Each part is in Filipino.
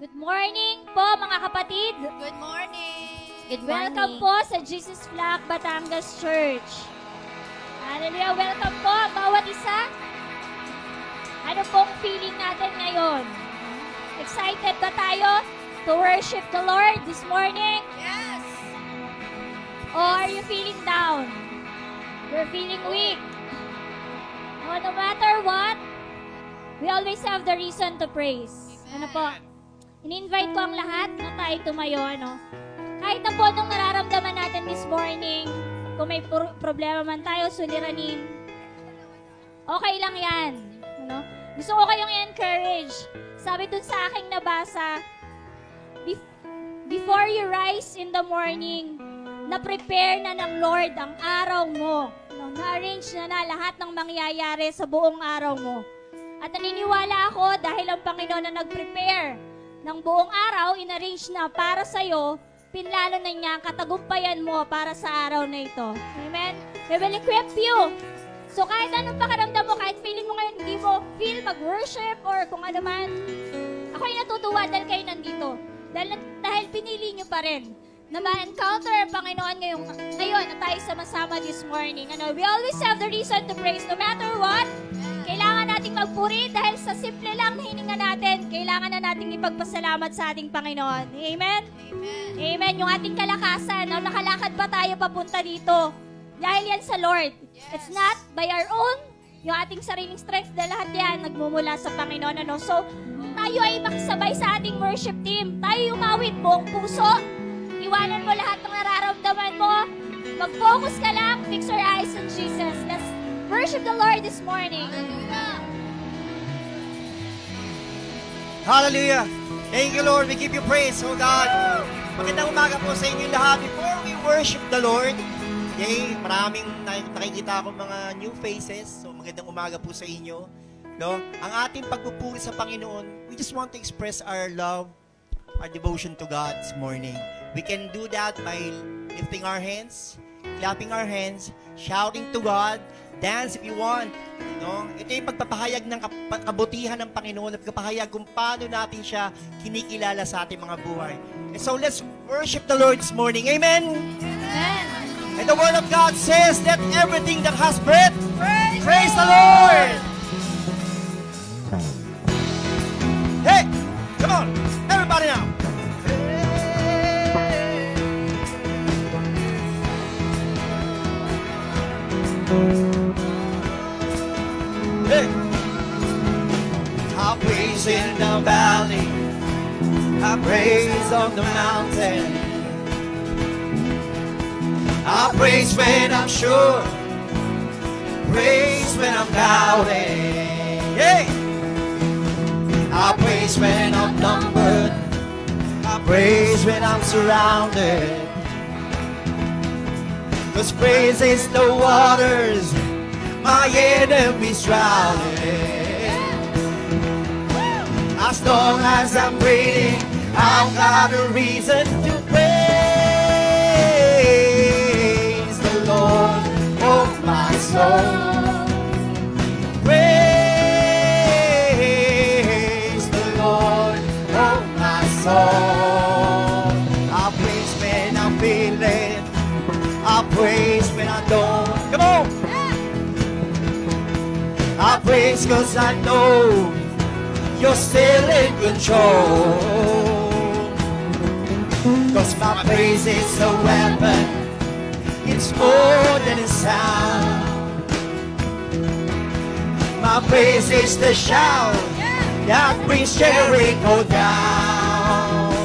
Good morning po mga kapatid. Good morning. Welcome po sa Jesus Flock Batangas Church. Hallelujah. Welcome po bawat isa. Ano pong feeling natin ngayon? Excited ba tayo to worship the Lord this morning? Yes. Or are you feeling down? You're feeling weak? Oh, no matter what, we always have the reason to praise. Ano po? In-invite ko ang lahat na tayo tumayo, ano? Kahit na po nung nararamdaman natin this morning, kung may problema man tayo, suliranin, okay lang yan. Ano? Gusto ko kayong i-encourage. Sabi dun sa aking nabasa, before you rise in the morning, na-prepare na ng Lord ang araw mo. No? Na-arrange na lahat ng mangyayari sa buong araw mo. At naniniwala ako dahil ang Panginoon na nag-prepare ng buong araw, in-arrange na para sa'yo, pinlalo na niya ang katagumpayan mo para sa araw na ito. Amen? We will equip you. So kahit anong pakiramdam mo, kahit feeling mo ngayon hindi mo feel mag-worship or kung ano man, ako'y natutuwa dahil kayo nandito. Dahil pinili nyo pa rin na ma-encounter ang Panginoon ngayon na tayo sama-sama this morning. We always have the reason to praise no matter what. Kailangan nating magpuri dahil sa simple lang na hininga natin, kailangan na nating ipagpasalamat sa ating Panginoon. Amen? Amen. Amen. Yung ating kalakasan, nakalakad pa tayo papunta dito. Dahil yan sa Lord. Yes. It's not by our own. Yung ating sariling strength, dahil lahat yan nagmumula sa Panginoon. So, tayo ay makisabay sa ating worship team. Tayo umawit buong puso. Iwanan mo lahat ng nararamdaman mo. Mag-focus ka lang. Fix your eyes on Jesus. Let's worship the Lord this morning. Hallelujah. Thank you, Lord. We give you praise, oh God. Magandang umaga po sa inyo lahat. Before we worship the Lord, okay, maraming nakikita akong mga new faces. So magandang umaga po sa inyo. No? Ang ating pagpupuri sa Panginoon, we just want to express our love, our devotion to God this morning. We can do that by lifting our hands, clapping our hands, shouting to God, dance if you want. No? Ito yung pagpapahayag ng kabutihan ng Panginoon at pagpapahayag kung paano natin siya kinikilala sa ating mga buhay. And so let's worship the Lord this morning. Amen? Amen. And the Word of God says that everything that has breath, praise the Lord! Hey! Come on! Everybody now! Hey! I praise in the valley, I praise on the mountain, I praise when I'm sure, praise when I'm doubting. Hey! I praise when I'm numbered, I praise when I'm surrounded. 'Cause praise is the waters my enemies drowning. As long as I'm breathing, I've got a reason to praise the Lord, oh my soul. Praise the Lord, oh my soul. I praise when I'm feeling, I praise when I don't. Come on! I praise 'cause I know you're still in control. 'Cause my praise is a weapon, it's more than a sound. My praise is the shout that brings Jericho down.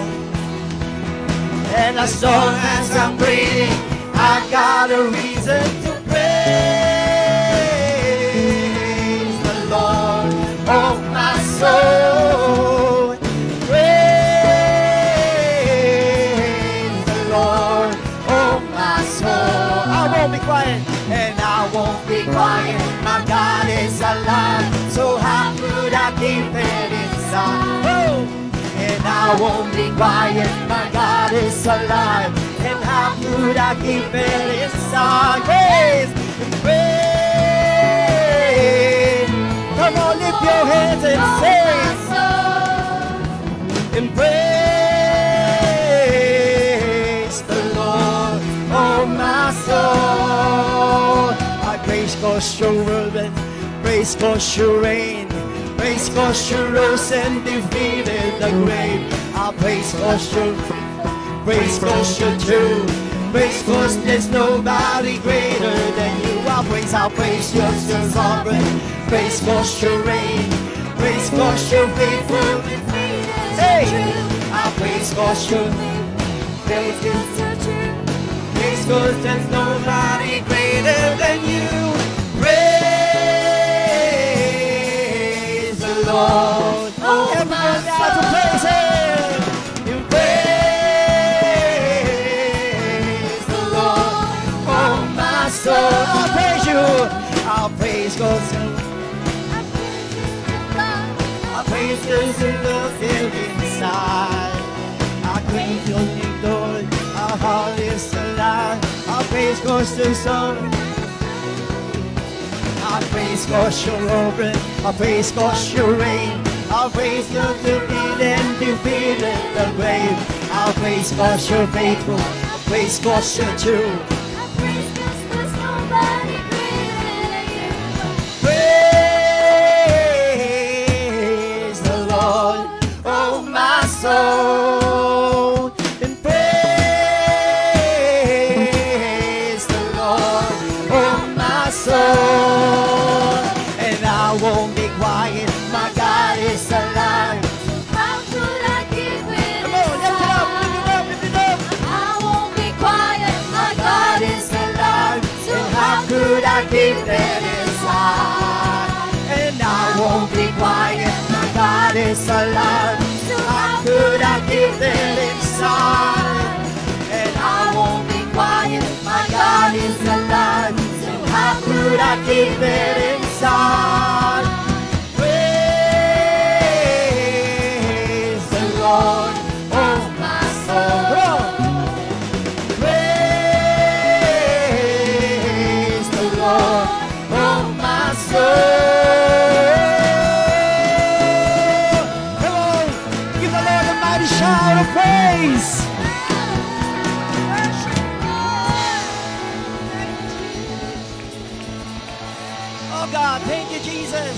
And as long as I'm breathing, I've got a reason to praise the Lord, oh my soul. Praise the Lord, oh my soul. I won't be quiet, and I won't be quiet. My God is alive, so how could I keep it inside? Oh! And I won't be quiet, my God is alive, and how could I keep it inside? Praise, praise. Come on, lift your hands and say, and praise the Lord, oh my soul. I praise 'cause you rule and praise 'cause you reign. Praise 'cause you rose and defeated the grave. I praise 'cause you, praise 'cause you're true. Praise 'cause there's nobody greater than you. I praise you're still sovereign. Praise 'cause you reign. Praise 'cause you're faithful. Hey! I praise 'cause you, praise you. Praise 'cause there's nobody greater than you. Praise the Lord. Oh, everyone now to praise Him. You praise the Lord. Oh, my soul. I'll praise you. I'll praise 'cause I praise you in the field inside. I praise your name, Lord. Our heart is alive. I praise 'cause the song. I praise 'cause you're open. I praise 'cause you reign. I praise you to beat and defeated the grave. I praise 'cause you're faithful. I praise 'cause you're true. Praise the Lord, oh my soul, and praise the Lord, oh my soul, and I won't be quiet. My God is alive. How could I keep it Come on, lift it up, lift it up, lift it up. I won't be quiet. My God is alive. So How could I keep it inside? And I won't be quiet. My God is alive. How could I keep it inside? And I won't be quiet. My God is alive. So how could I keep it inside? Praise the Lord, oh my soul. Praise the Lord, oh my soul. Come on, give the Lord a mighty shout of praise. Oh God, thank you, Jesus.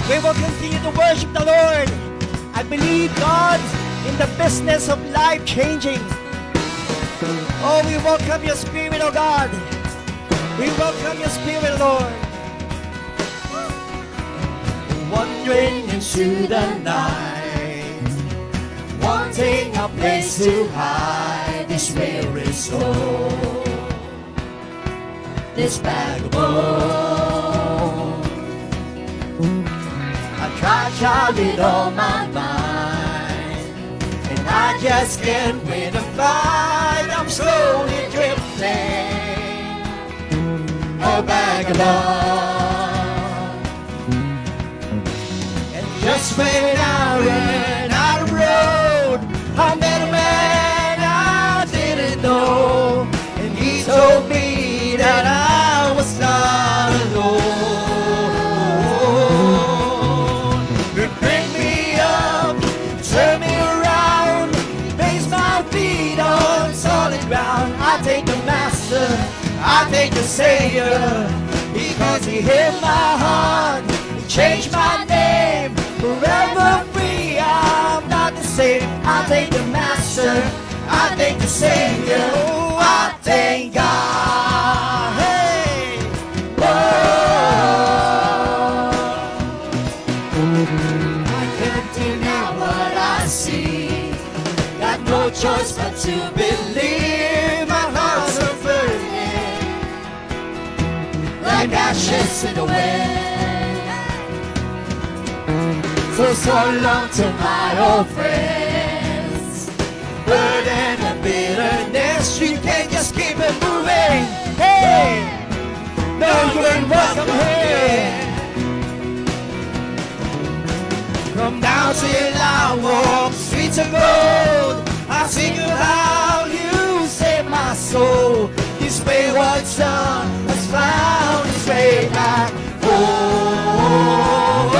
We will continue to worship the Lord. I believe God's in the business of life changing. Oh, we welcome your spirit, oh God. We welcome your spirit, Lord. Wandering into the night, wanting a place to hide this weary soul, this vagabond. I tried with all my mind, and I just can't win a fight. I'm slowly drifting, a vagabond. And just when I ran out of road, I met a man I didn't know, and he told me that I was not alone. He picked me up, turned me around, placed my feet on solid ground. I thank the Master, I thank the Savior, because He hit my heart, He changed my name, forever free. I'm not the same. I thank the Master, I thank the Savior, oh, I thank God. Hey, whoa. I can't deny what I see. Got no choice but to believe. My heart's a burning like ashes in the wind. So long to my old friends. Burden and bitterness, you can't just keep it moving. Hey, no, you ain't welcome here. From now till I walk streets of gold, I sing of how you saved my soul. This wayward son has found his way back home.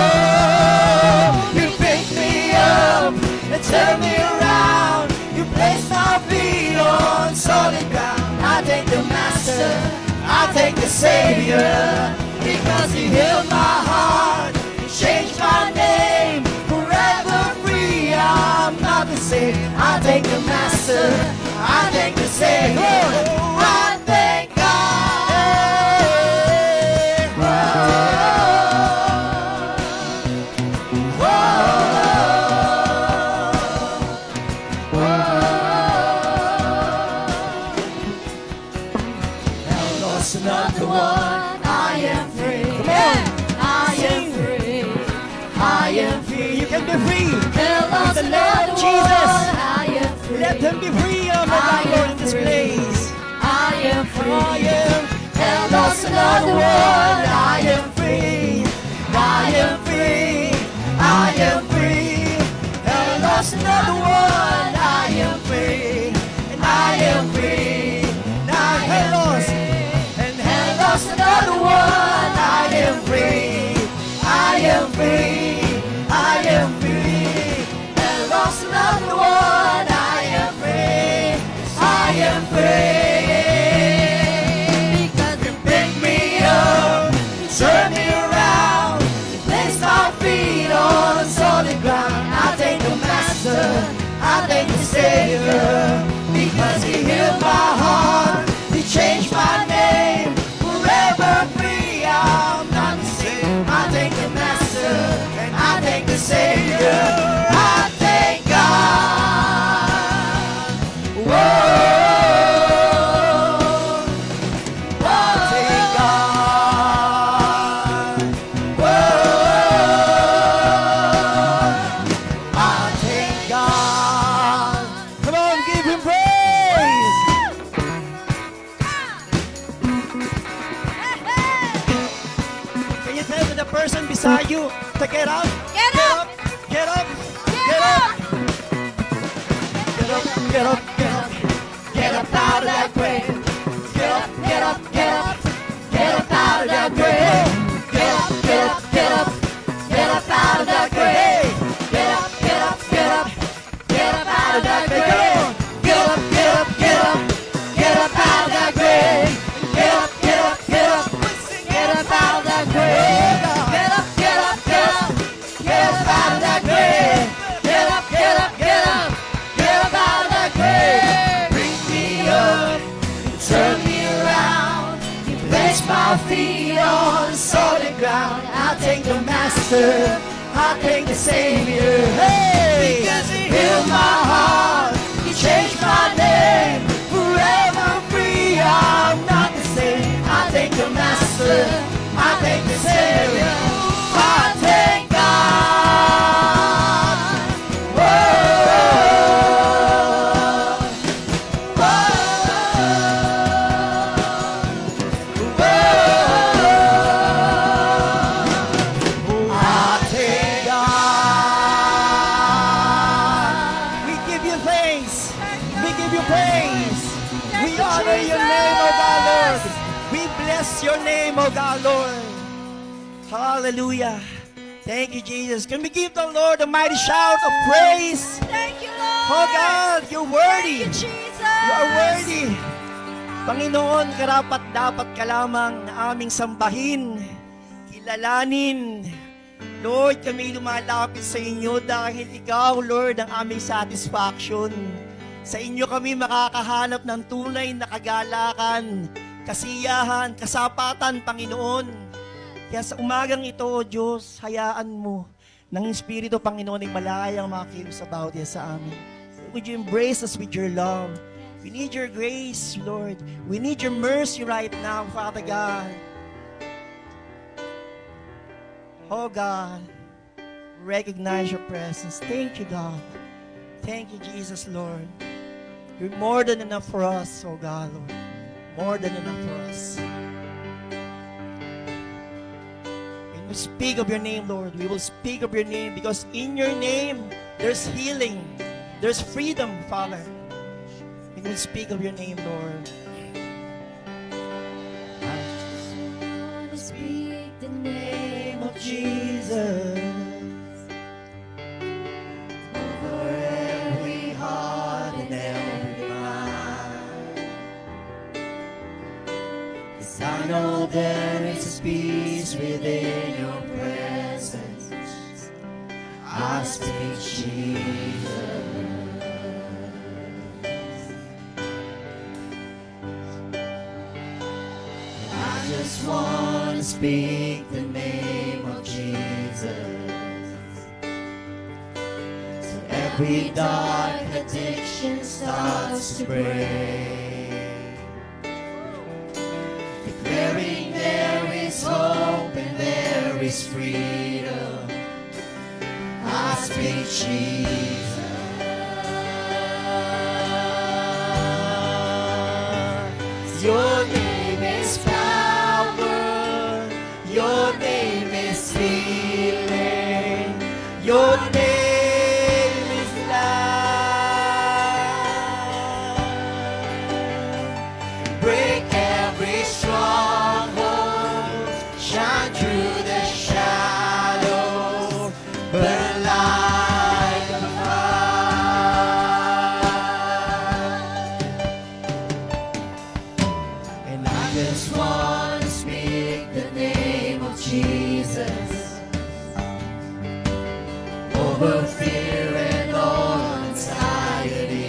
You picked me Savior, because He healed my heart, He changed my name, forever free. I'm not the same. I thank the Master, I thank the Savior, I thank God. Another one, I am free. I am free. I am free. You can be free. Lost In the name of another Jesus. one, I am free. Let Him be free, oh my God, Lord, in this place. I am free. I am. Lost another one, I am free. I am free. I am free. And lost another one. I am free. And I am free. And I am lost. And have lost another one. I am free. I am free. I am free. And lost another one. I am free. I am free. Because you picked me up, you turned me around, you placed my feet on solid ground. I thank the Master, I thank the Savior, because He healed my heart, He changed my name, forever free. I'm not the same. I thank the Master, and I thank the Savior. I thank God. Whoa. Person beside you to get up, Get up! get up, get up, get up, get up, get up, get up out of that grave, get up, get up, get up, get up out of that grave, get up, get up, get up, get up out of that grave, get up, get up, get up, get up out of that grave, get up, get up, get up, get up out of that grave, get up, get up, get up, get up out of that grave. My feet on solid ground. I thank the Master, I thank the Savior. Hey, because He healed my heart, He changed my name, forever free. I'm not the same. I thank the Master, I thank the Savior. I thank God. Whoa. Your name, oh God, Lord. Hallelujah. Thank you, Jesus. Can we give the Lord a mighty shout of praise? Thank you, Lord. Oh God, you're worthy. Thank you, Jesus. You are worthy. Panginoon, karapat dapat ka lamang na aming sambahin, kilalanin. Lord, kami lumalapit sa inyo dahil Ikaw, Lord, ang aming satisfaction. Sa inyo kami makakahanap ng tunay na kagalakan, kasiyahan, kasapatan, Panginoon. Kaya sa umagang ito, O Diyos, hayaan mo ng Espiritu, Panginoon, ay malayang makilos sa bawat isa sa amin. Would you embrace us with your love? We need your grace, Lord. We need your mercy right now, Father God. Oh God, recognize your presence. Thank you, God. Thank you, Jesus, Lord. You're more than enough for us, oh God, Lord. More than enough for us. When we speak of your name, Lord, we will speak of your name because in your name, there's healing. There's freedom, Father. When we speak of your name, Lord. I just want to speak the name of Jesus over every heart and every mind. I know there is peace within your presence. I speak Jesus. I just want to speak the name of Jesus. So every dark addiction starts to break. Declaring there is hope and there is freedom. I speak Jesus. Your name is power. Your name is healing. Your name is life. Break every stronghold. Shine through the shadow. Burn like a fire. And I just want to speak the name of Jesus over fear and all anxiety.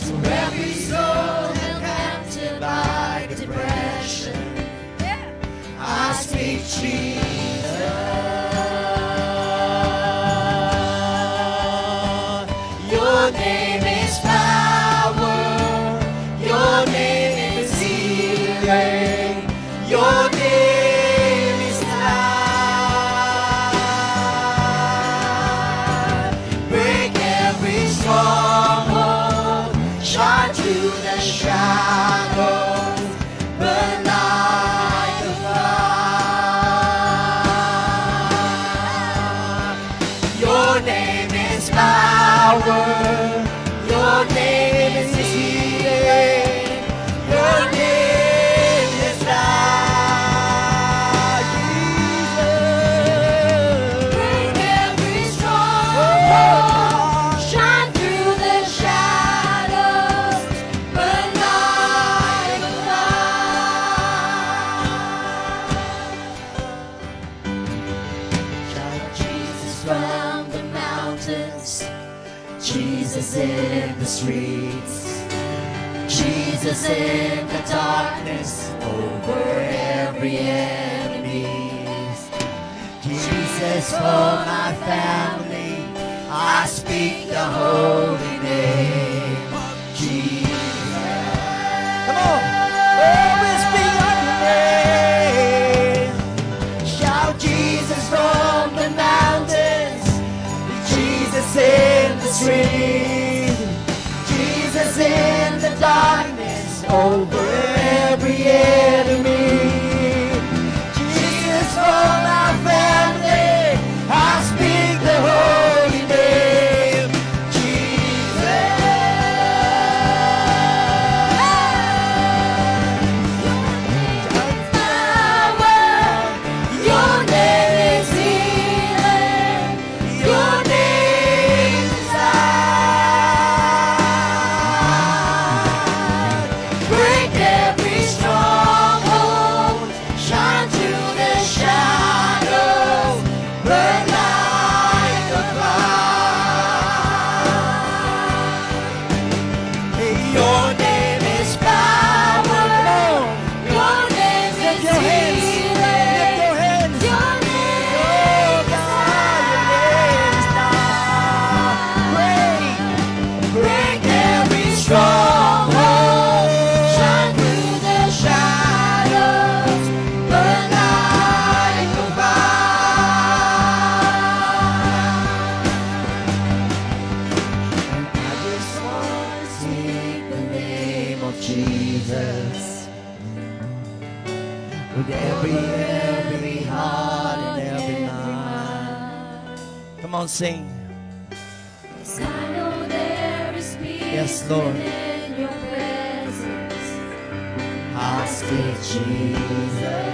To every soul held captive by depression, I speak Jesus. Your name is power. Your name is healing. Your name is life. Break every stronghold. Shine through the shadows. Burn like a fire. Your name is power. Your name is healing. Your name is life. Jesus. Break every stronghold. Shine through the shadows. Burn like a fire. Shout Jesus from the mountains, Jesus in the streets, Jesus in the darkness over every enemy. Jesus for my family, I speak the holy name of Jesus. Come on, always speak up your name. Shout Jesus from the mountains, Jesus in the street, Jesus in the darkness over every enemy. Jesus for my family, I speak the holy name, Jesus. Your name is healing. Your name is life. Break every stronghold. Shine through the shadows. Burn like a fire. Your name is power. Your name is healing. Your name is life. Break every stronghold. Shine through the shadows. Burn like a fire. I just want to speak the name of Jesus with every heart and every mind. Come on, sing. 'Cause I know there is peace Yes, Lord. within your presence. I speak Jesus.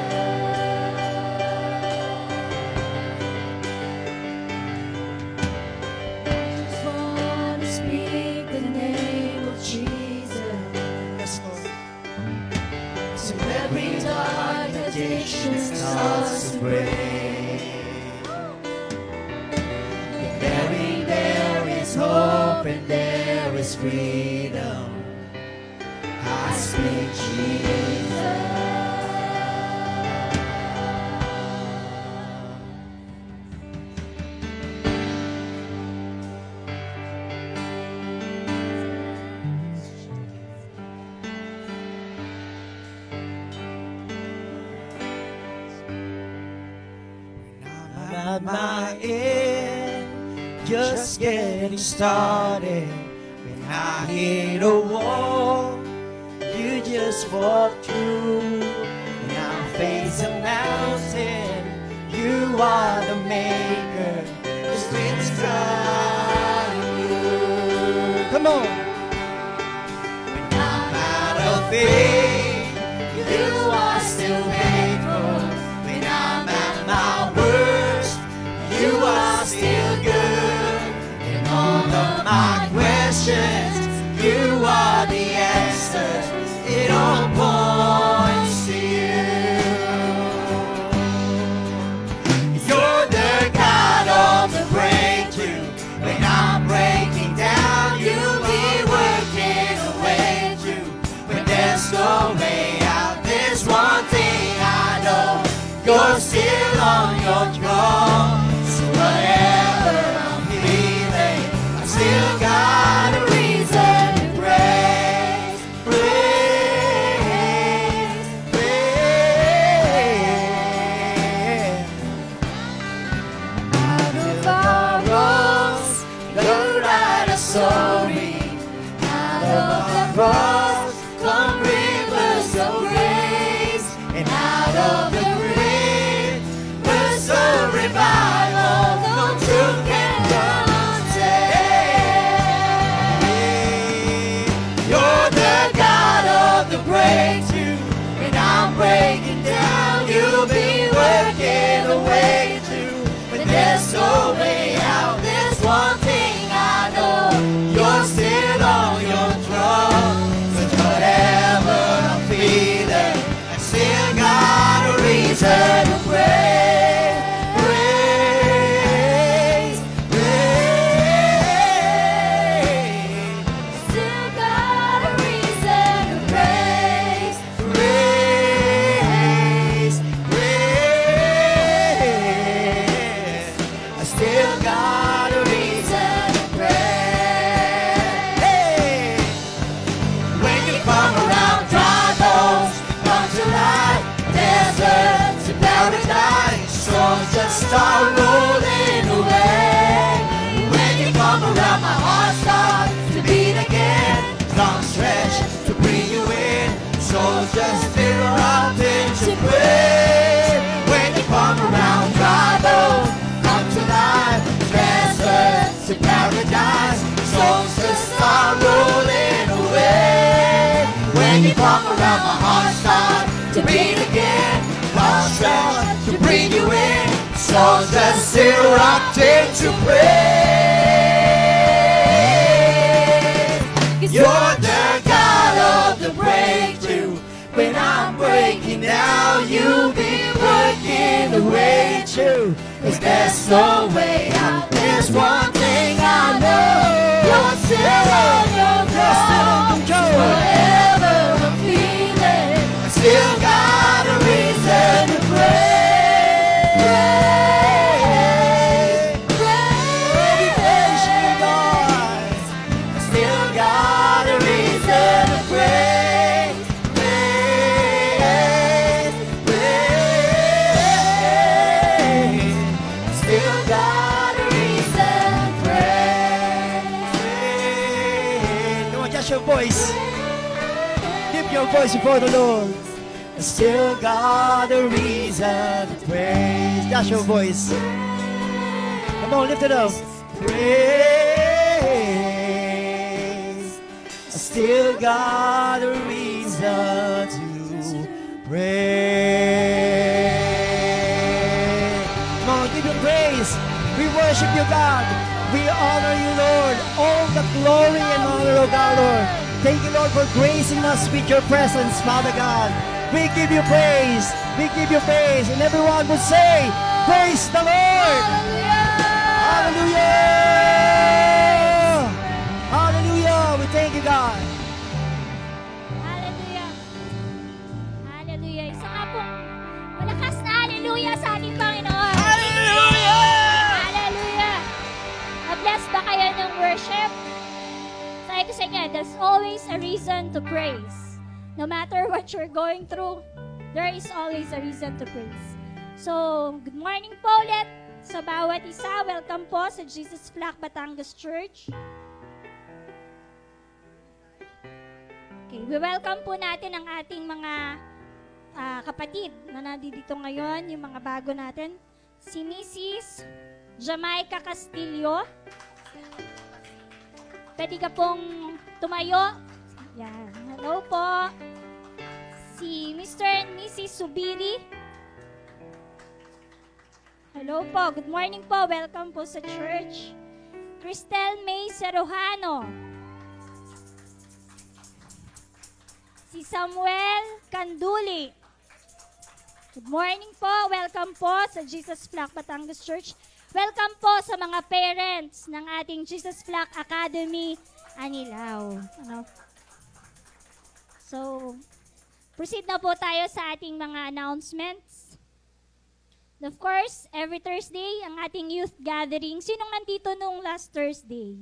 Just want to speak the name of Jesus. Yes, Lord. creation starts to break. There is hope and there is freedom. I speak Jesus. At my end, just getting started. When I hit a wall, you just walk through. When I face a mountain, you are the maker. The strength's got you. Come on. When I'm out of faith, you are still faithful. When I'm at my worst, you are still good. In all of my questions, you are the answers. It all points to you. You're the God of the breakthrough. When I'm breaking down, you'll be working a way through. When there's no way out, there's one thing I know. You're still on your throne. So whatever I'm feeling, I still got a reason to praise, praise, praise. Out of our wrongs, the right of sorry. Out of the cross, come rivers of grace. And out of the revival, no truth can contain. You're the God of the breakthrough. When I'm breaking down, you'll be working a way through. When there's no way out, there's one thing I know. You're still on your throne. So whatever I'm feeling, I still got a reason to pray. Start rolling away. When you come around, my heart starts to beat again. Long stretch to bring you in, so just interrupting to pray. When you come around, dry bones come to life. Deserts to paradise, souls just start rolling away. When you come around, my heart starts to beat again. Long stretch to bring you in, souls just erupting to praise. You're the God of the breakthrough. When I'm breaking down, you'll be working the way through. 'Cause there's no way out, there's one thing I know. You're still on your throne. Whatever I'm feeling, I still got a reason to pray. Voice. Lift your voice before the Lord. I still got a reason to praise. That's your voice. Come on, lift it up. Praise. I still got a reason to praise. Come on, give him praise. We worship you, God. We honor you, Lord. All the glory and honor, O God, Lord. Thank you, Lord, for gracing us with your presence, Father God. We give you praise. We give you praise. And everyone would say, praise the Lord. Hallelujah. Hallelujah. We thank you, God. Hallelujah. Hallelujah. Isa nga pong malakas na hallelujah sa ating Panginoon. Hallelujah. Hallelujah. Na-bless ba kayo ng worship? Sabi ko sa inyo, there's always a reason to praise. No matter what you're going through, there is always a reason to praise. So, good morning po ulit sa bawat isa. Welcome po sa Jesus Flock Batangas Church. Okay, we welcome po natin ang ating mga kapatid na nandito ngayon, yung mga bago natin. Si Mrs. Jamaica Castillo. Pwede ka pong tumayo. Yan. Hello po. Si Mr. and Mrs. Subiri. Hello po. Good morning po. Welcome po sa church. Cristel May Serojano. Si Samuel Canduli. Good morning po. Welcome po sa Jesus Flock Batangas Church. Welcome po sa mga parents ng ating Jesus Flock Academy Anilao. So, proceed na po tayo sa ating mga announcements. Of course, every Thursday, ang ating youth gathering. Sinong nandito nung last Thursday?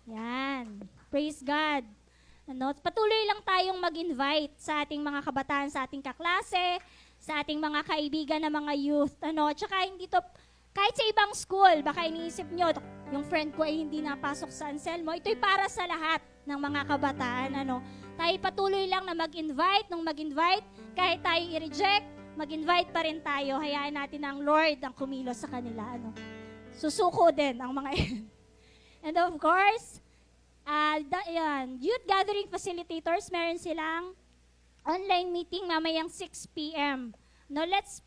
Yan. Praise God. Patuloy lang tayong mag-invite sa ating mga kabataan, sa ating kaklase, sa ating mga kaibigan na mga youth. Tsaka hindi to, kahit sa ibang school, baka iniisip nyo, yung friend ko ay hindi napasok sa Anselmo. Ito'y para sa lahat ng mga kabataan. Tayo patuloy lang na mag-invite, kahit tayo i-reject, mag-invite pa rin tayo. Hayaan natin ang Lord ang kumilos sa kanila. Susuko din ang mga yan. And of course, youth gathering facilitators, meron silang online meeting mamayang 6 p.m. Let's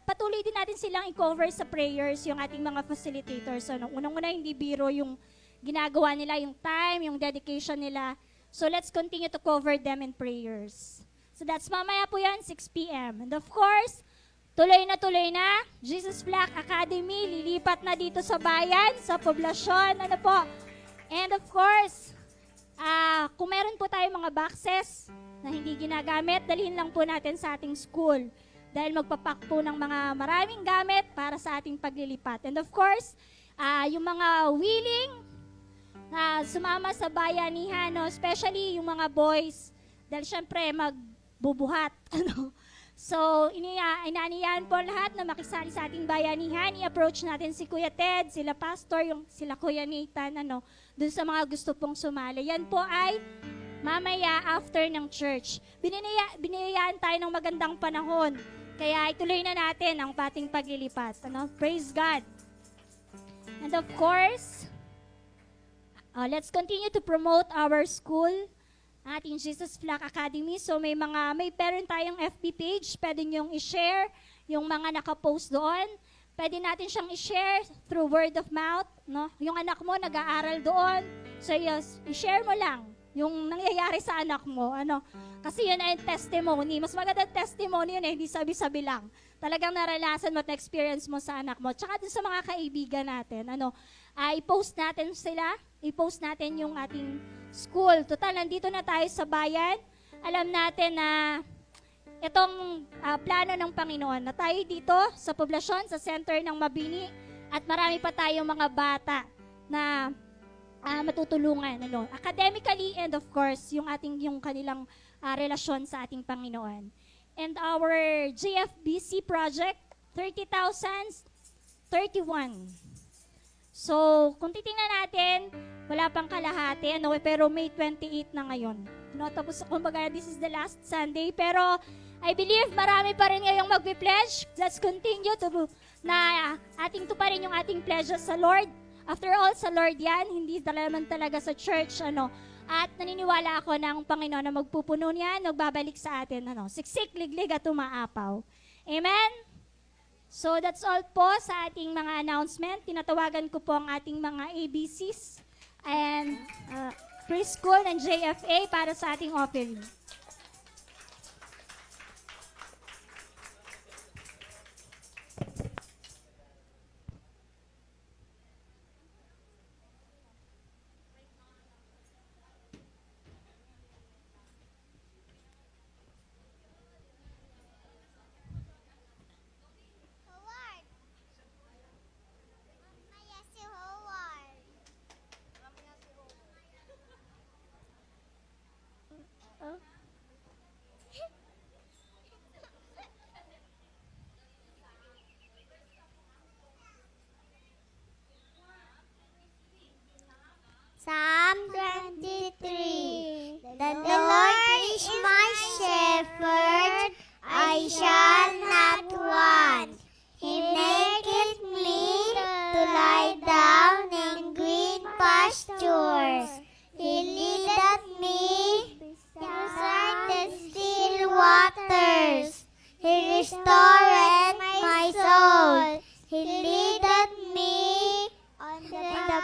patuloy din natin silang i-cover sa prayers yung ating mga facilitators. Unang-una, hindi biro yung ginagawa nila, yung time, yung dedication nila. So let's continue to cover them in prayers. So that's mamaya po yan, 6 p.m. And of course, tuloy na, Jesus Flock Academy, lilipat na dito sa bayan, sa poblasyon, And of course, kung meron po tayong mga boxes na hindi ginagamit, dalhin lang po natin sa ating school. Dahil magpapak po ng mga maraming gamit para sa ating paglilipat. And of course, yung mga willing na sumama sa bayanihan, especially yung mga boys, dahil syempre magbubuhat. So, inaaniyan po lahat na makisali sa ating bayanihan. I-approach natin si Kuya Ted, sila Pastor, sila Kuya Nathan, dun sa mga gusto pong sumali. Yan po ay mamaya after ng church. Biniyayaan tayo ng magandang panahon. Kaya ituloy na natin ang ating paglilipat. Praise God. And of course, let's continue to promote our school, ating Jesus Flock Academy. So may parent tayong FB page, pwede niyong i-share yung mga nakapost doon. Pwede natin siyang i-share through word of mouth. Yung anak mo nag-aaral doon. So yes, i-share mo lang yung nangyayari sa anak mo. Kasi yun ay testimony. Mas magandang testimony yun hindi sabi-sabi lang. Talagang naranasan mo at experience mo sa anak mo. Tsaka dun sa mga kaibigan natin. I-post natin sila. I-post natin yung ating school. Total, nandito na tayo sa bayan. Alam natin na itong plano ng Panginoon na tayo dito sa poblasyon, sa center ng Mabini, at marami pa tayong mga bata na matutulungan academically, and of course yung kanilang relasyon sa ating Panginoon. And our JFBC project 30,031. So kung titingnan natin, wala pang kalahati, pero May 28 na ngayon. Tapos kumbaga this is the last Sunday, pero I believe marami pa rin ngayong magpi-pledge. Let's continue na ating tuparin yung ating pledge sa Lord. After all, sa Lord yan, hindi naman talaga sa church, At naniniwala ako ng Panginoon na magpupuno niyan, magbabalik sa atin, siksik, liglig, at umaapaw. Amen? So, that's all po sa ating mga announcement. Tinatawagan ko po ang ating mga ABCs and preschool and JFA para sa ating offering.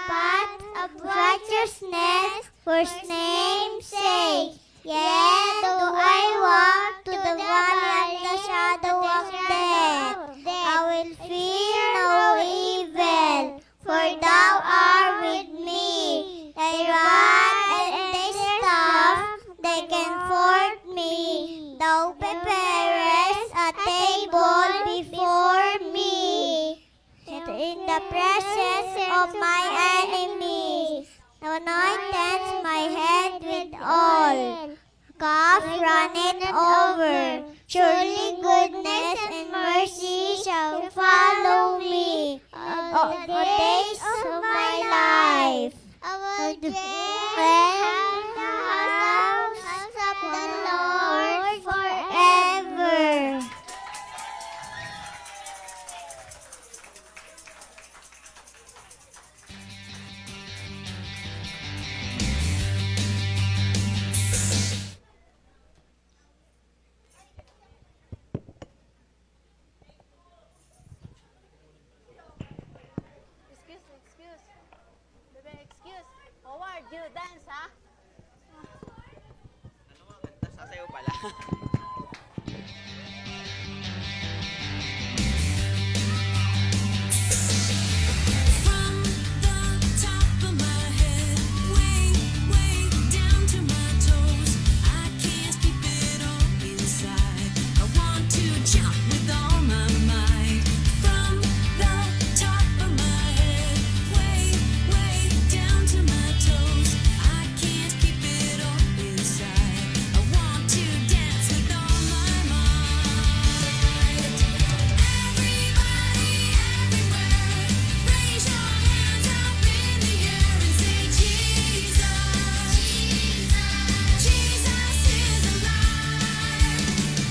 path of righteousness for his name's sake. Yea, though I walk to the valley of the shadow of death, I will fear no evil, for thou art with me. Thy rod and thy staff, they comfort me. Thou preparest a table before me, in the presence of my enemies. Thou anointest my head with oil. Cup runneth over. Surely goodness and mercy shall follow me all the days of my life. I will dwell in the house of the Lord forever. Excuse. Bebe, excuse. Howard, you dance, ha? Ano nga kanta? Sasayaw pala. From the top of my head, way, way down to my toes, I can't keep it all inside. I want to jump with all my might. From the top of my head, way, way down to my toes, I can't keep it all inside. I want to dance with all my might. Everybody, everywhere, raise your hands up in the air and say, Jesus, Jesus is alive.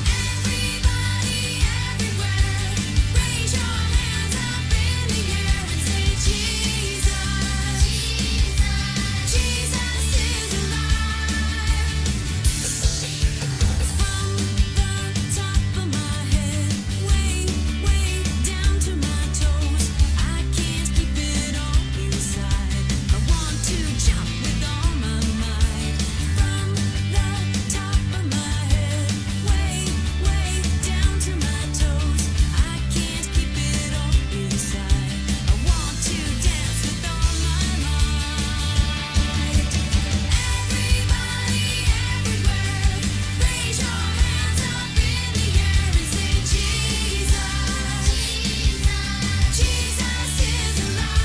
Everybody, everywhere, raise your hands up in the air and say, Jesus, Jesus is alive. From the top of my head, way, way down to my toes, I can't keep it all inside. I want to jump with all my might. From the top of my head, way, way down to my toes, I can't keep it all inside. I want to dance with all my might. Everybody, everywhere, raise your hands up in the air and say, Jesus, Jesus is alive.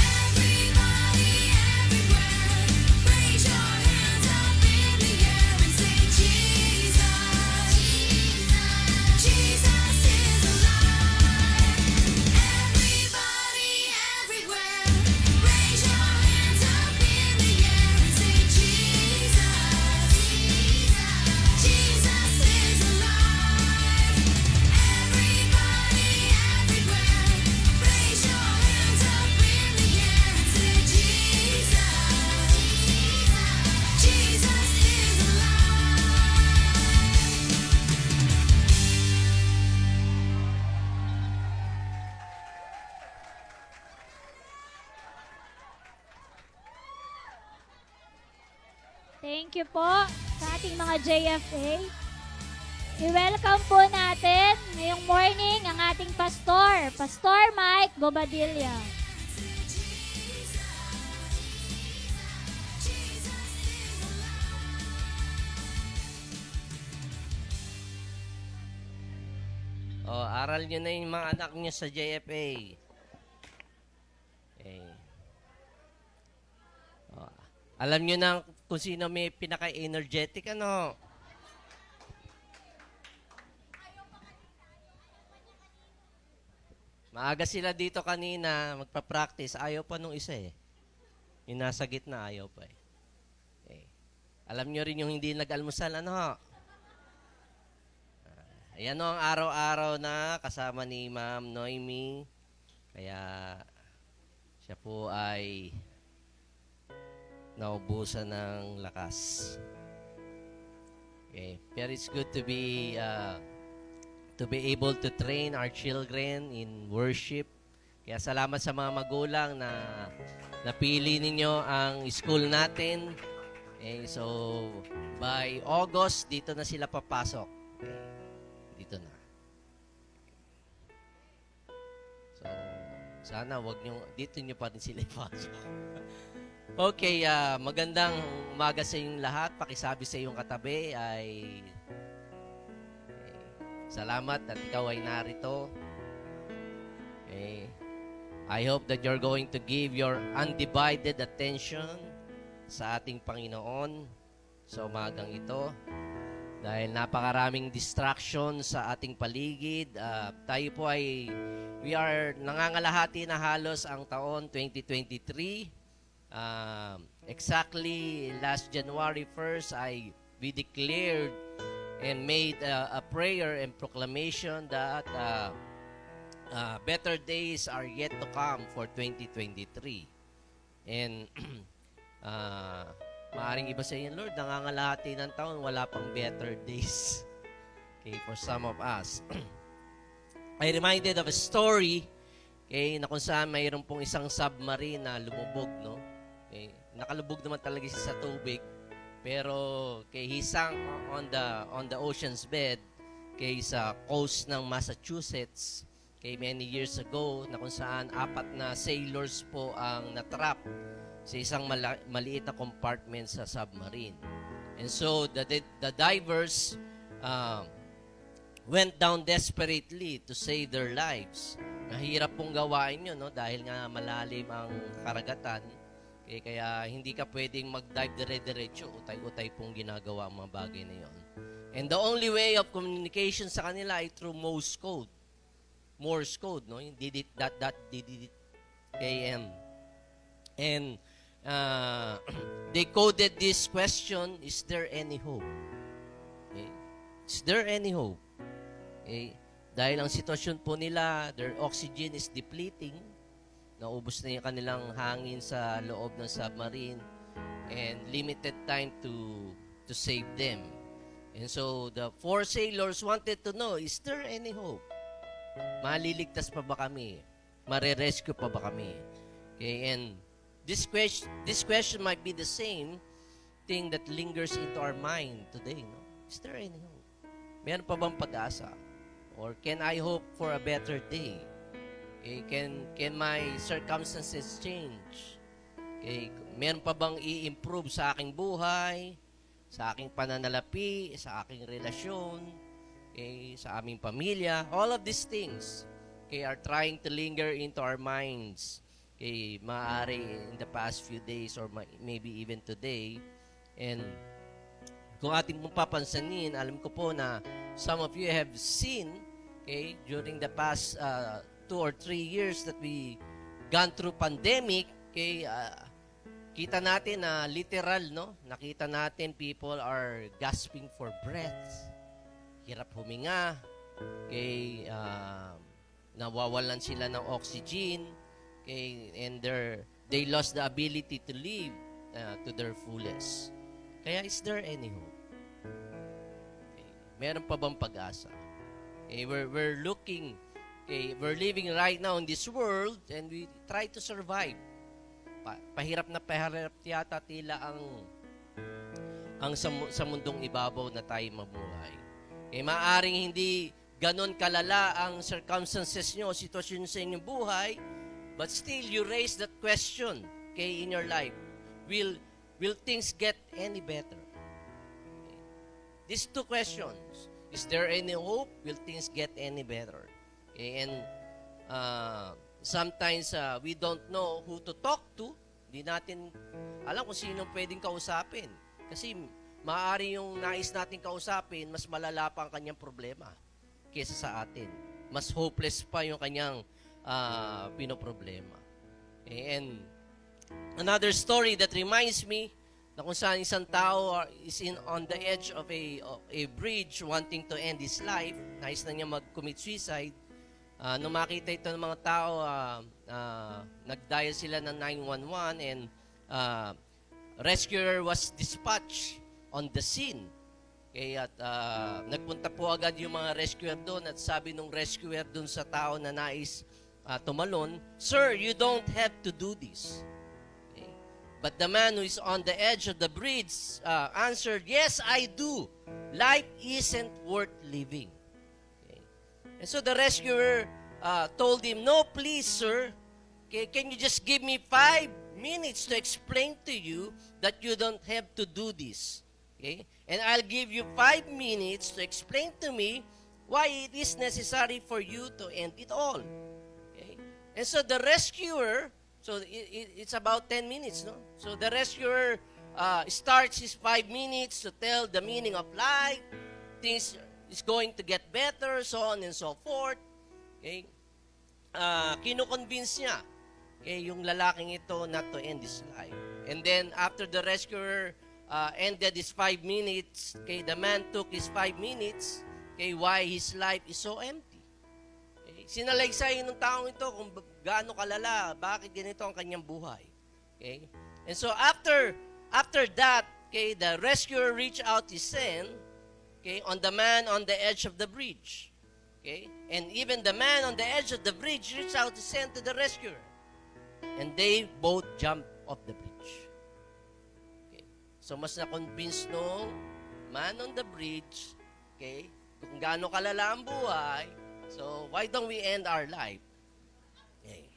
Everybody, everywhere, raise your hands up in the air and say, Jesus, Jesus is alive. Everybody, everywhere, raise your hands up in the air and say, Jesus, Jesus is alive. Everybody, everywhere, raise your hands up in the air and say, Jesus, Jesus is alive. Thank you po sa ating mga JFA. I-welcome po natin ngayong morning ang ating pastor, Pastor Mike Bobadilla. Oh, aral nyo na yung mga anak nyo sa JFA. Okay. Oh, alam nyo na kung sino may pinaka-energetic, ano? Maaga sila dito kanina, magpa-practice. Ayaw pa nung isa eh. Yung nasa gitna, ayaw pa eh. Okay. Alam nyo rin yung hindi nag-almusal, ano? Ayan o ang araw-araw na kasama ni Ma'am Noemi. Kaya siya po ay naubusan ng lakas. Okay. But it's good to be able to train our children in worship Kaya salamat sa mga magulang na napili ninyo ang school natin. Okay, so, by August, dito na sila papasok. Okay, dito na. So, sana dito nyo pa rin sila ipasok. Okay, magandang umaga sa inyong lahat. Pakisabi sa iyong katabi ay salamat at ikaw ay narito. Okay. I hope that you're going to give your undivided attention sa ating Panginoon sa umagang ito. Dahil napakaraming distraction sa ating paligid. Tayo po we are nangangalahati na halos ang taon 2023. Exactly last January 1st, we declared and made a prayer and proclamation that better days are yet to come for 2023. And maaring iba sa inyo, Lord, nangangalahati ng taon, wala pang better days. Okay, for some of us. I reminded of a story, okay, na kung saan mayroon pong isang submarine na lumubog, no? Okay, nakalubog naman talaga siya sa tubig, pero okay, he sank on the ocean's bed, okay, sa coast ng Massachusetts, okay, many years ago, na kung saan 4 na sailors po ang natrap sa isang maliit na compartment sa submarine. And so the divers went down desperately to save their lives. Mahirap pong gawain yun, no? Dahil nga malalim ang karagatan. Kaya hindi ka pwedeng mag-dive dire-diretso. Utay-utay pong ginagawa ang mga bagay na yun. And the only way of communication sa kanila ay through Morse code. Morse code, no? Yung did it, dot, did it, km. And they coded this question, is there any hope? Okay. Is there any hope? Okay. Dahil ang sitwasyon po nila, their oxygen is depleting. Naubos na yung kanilang hangin sa loob ng submarine and limited time to save them. And so the 4 sailors wanted to know, is there any hope? Maliligtas pa ba kami? Mare-rescue pa ba kami? Okay, and this question might be the same thing that lingers into our mind today, no? Is there any hope? Meron pa bang pag-asa? Or can I hope for a better day? Okay, can my circumstances change? Okay, meron pa bang i-improve sa aking buhay, sa aking pananalapi, sa aking relasyon, okay, sa aming pamilya? All of these things, okay, are trying to linger into our minds. Okay, maaari in the past few days or maybe even today. And kung ating pong papansanin, alam ko po na some of you have seen, okay, during the past 2 or 3 years that we gone through pandemic, okay, kita natin na literal, no? Nakita natin people are gasping for breath. Hirap huminga. Okay, nawawalan sila ng oxygen. Okay, and they lost the ability to live to their fullest. Kaya is there any hope? Okay, meron pa bang pag-asa? Okay, we're looking. Okay, we're living right now in this world and we try to survive. Pahirap na pahirap yata tila ang sa mundong ibabaw na tayo mabuhay. Okay, maaring hindi ganon kalala ang circumstances nyo, sitwasyon sa inyong buhay, but still you raise that question, okay, in your life. Will things get any better? Okay. These 2 questions. Is there any hope? Will things get any better? Okay, and sometimes we don't know who to talk to. Hindi natin alam kung sino pwedeng kausapin. Kasi maaari yung nais natin kausapin, mas malala pa ang kanyang problema kesa sa atin. Mas hopeless pa yung kanyang pinoproblema. Okay, and another story that reminds me na kung saan isang tao is on the edge of a bridge wanting to end his life, nais na niya mag-commit suicide. Nung makita ito ng mga tao, nag-dial sila ng 911 and rescuer was dispatched on the scene. Okay, at nagpunta po agad yung mga rescuer doon at sabi nung rescuer doon sa tao na nais tumalon, "Sir, you don't have to do this." Okay? But the man who is on the edge of the bridge answered, "Yes, I do. Life isn't worth living." Okay? And so the rescuer told him, "No, please, sir. Okay, can you just give me 5 minutes to explain to you that you don't have to do this? Okay? And I'll give you 5 minutes to explain to me why it is necessary for you to end it all." Okay? And so the rescuer, so it's about 10 minutes, no? So the rescuer starts his 5 minutes to tell the meaning of life, things is going to get better, so on and so forth. Okay? Kino-convince niya yung lalaking ito not to end his life. And then after the rescuer ended his 5 minutes, the man took his 5 minutes, why his life is so empty. Sinalaysay ng taong ito kung gaano kalala, bakit ganito ang kanyang buhay. Okay? And so after that, the rescuer reached out his hand on the man on the edge of the bridge. Okay? And even the man on the edge of the bridge reached out his hand to the rescuer. And they both jumped off the bridge. Okay? So mas na-convince nung man on the bridge, kung gaano kalala ang buhay, so why don't we end our life? Okay.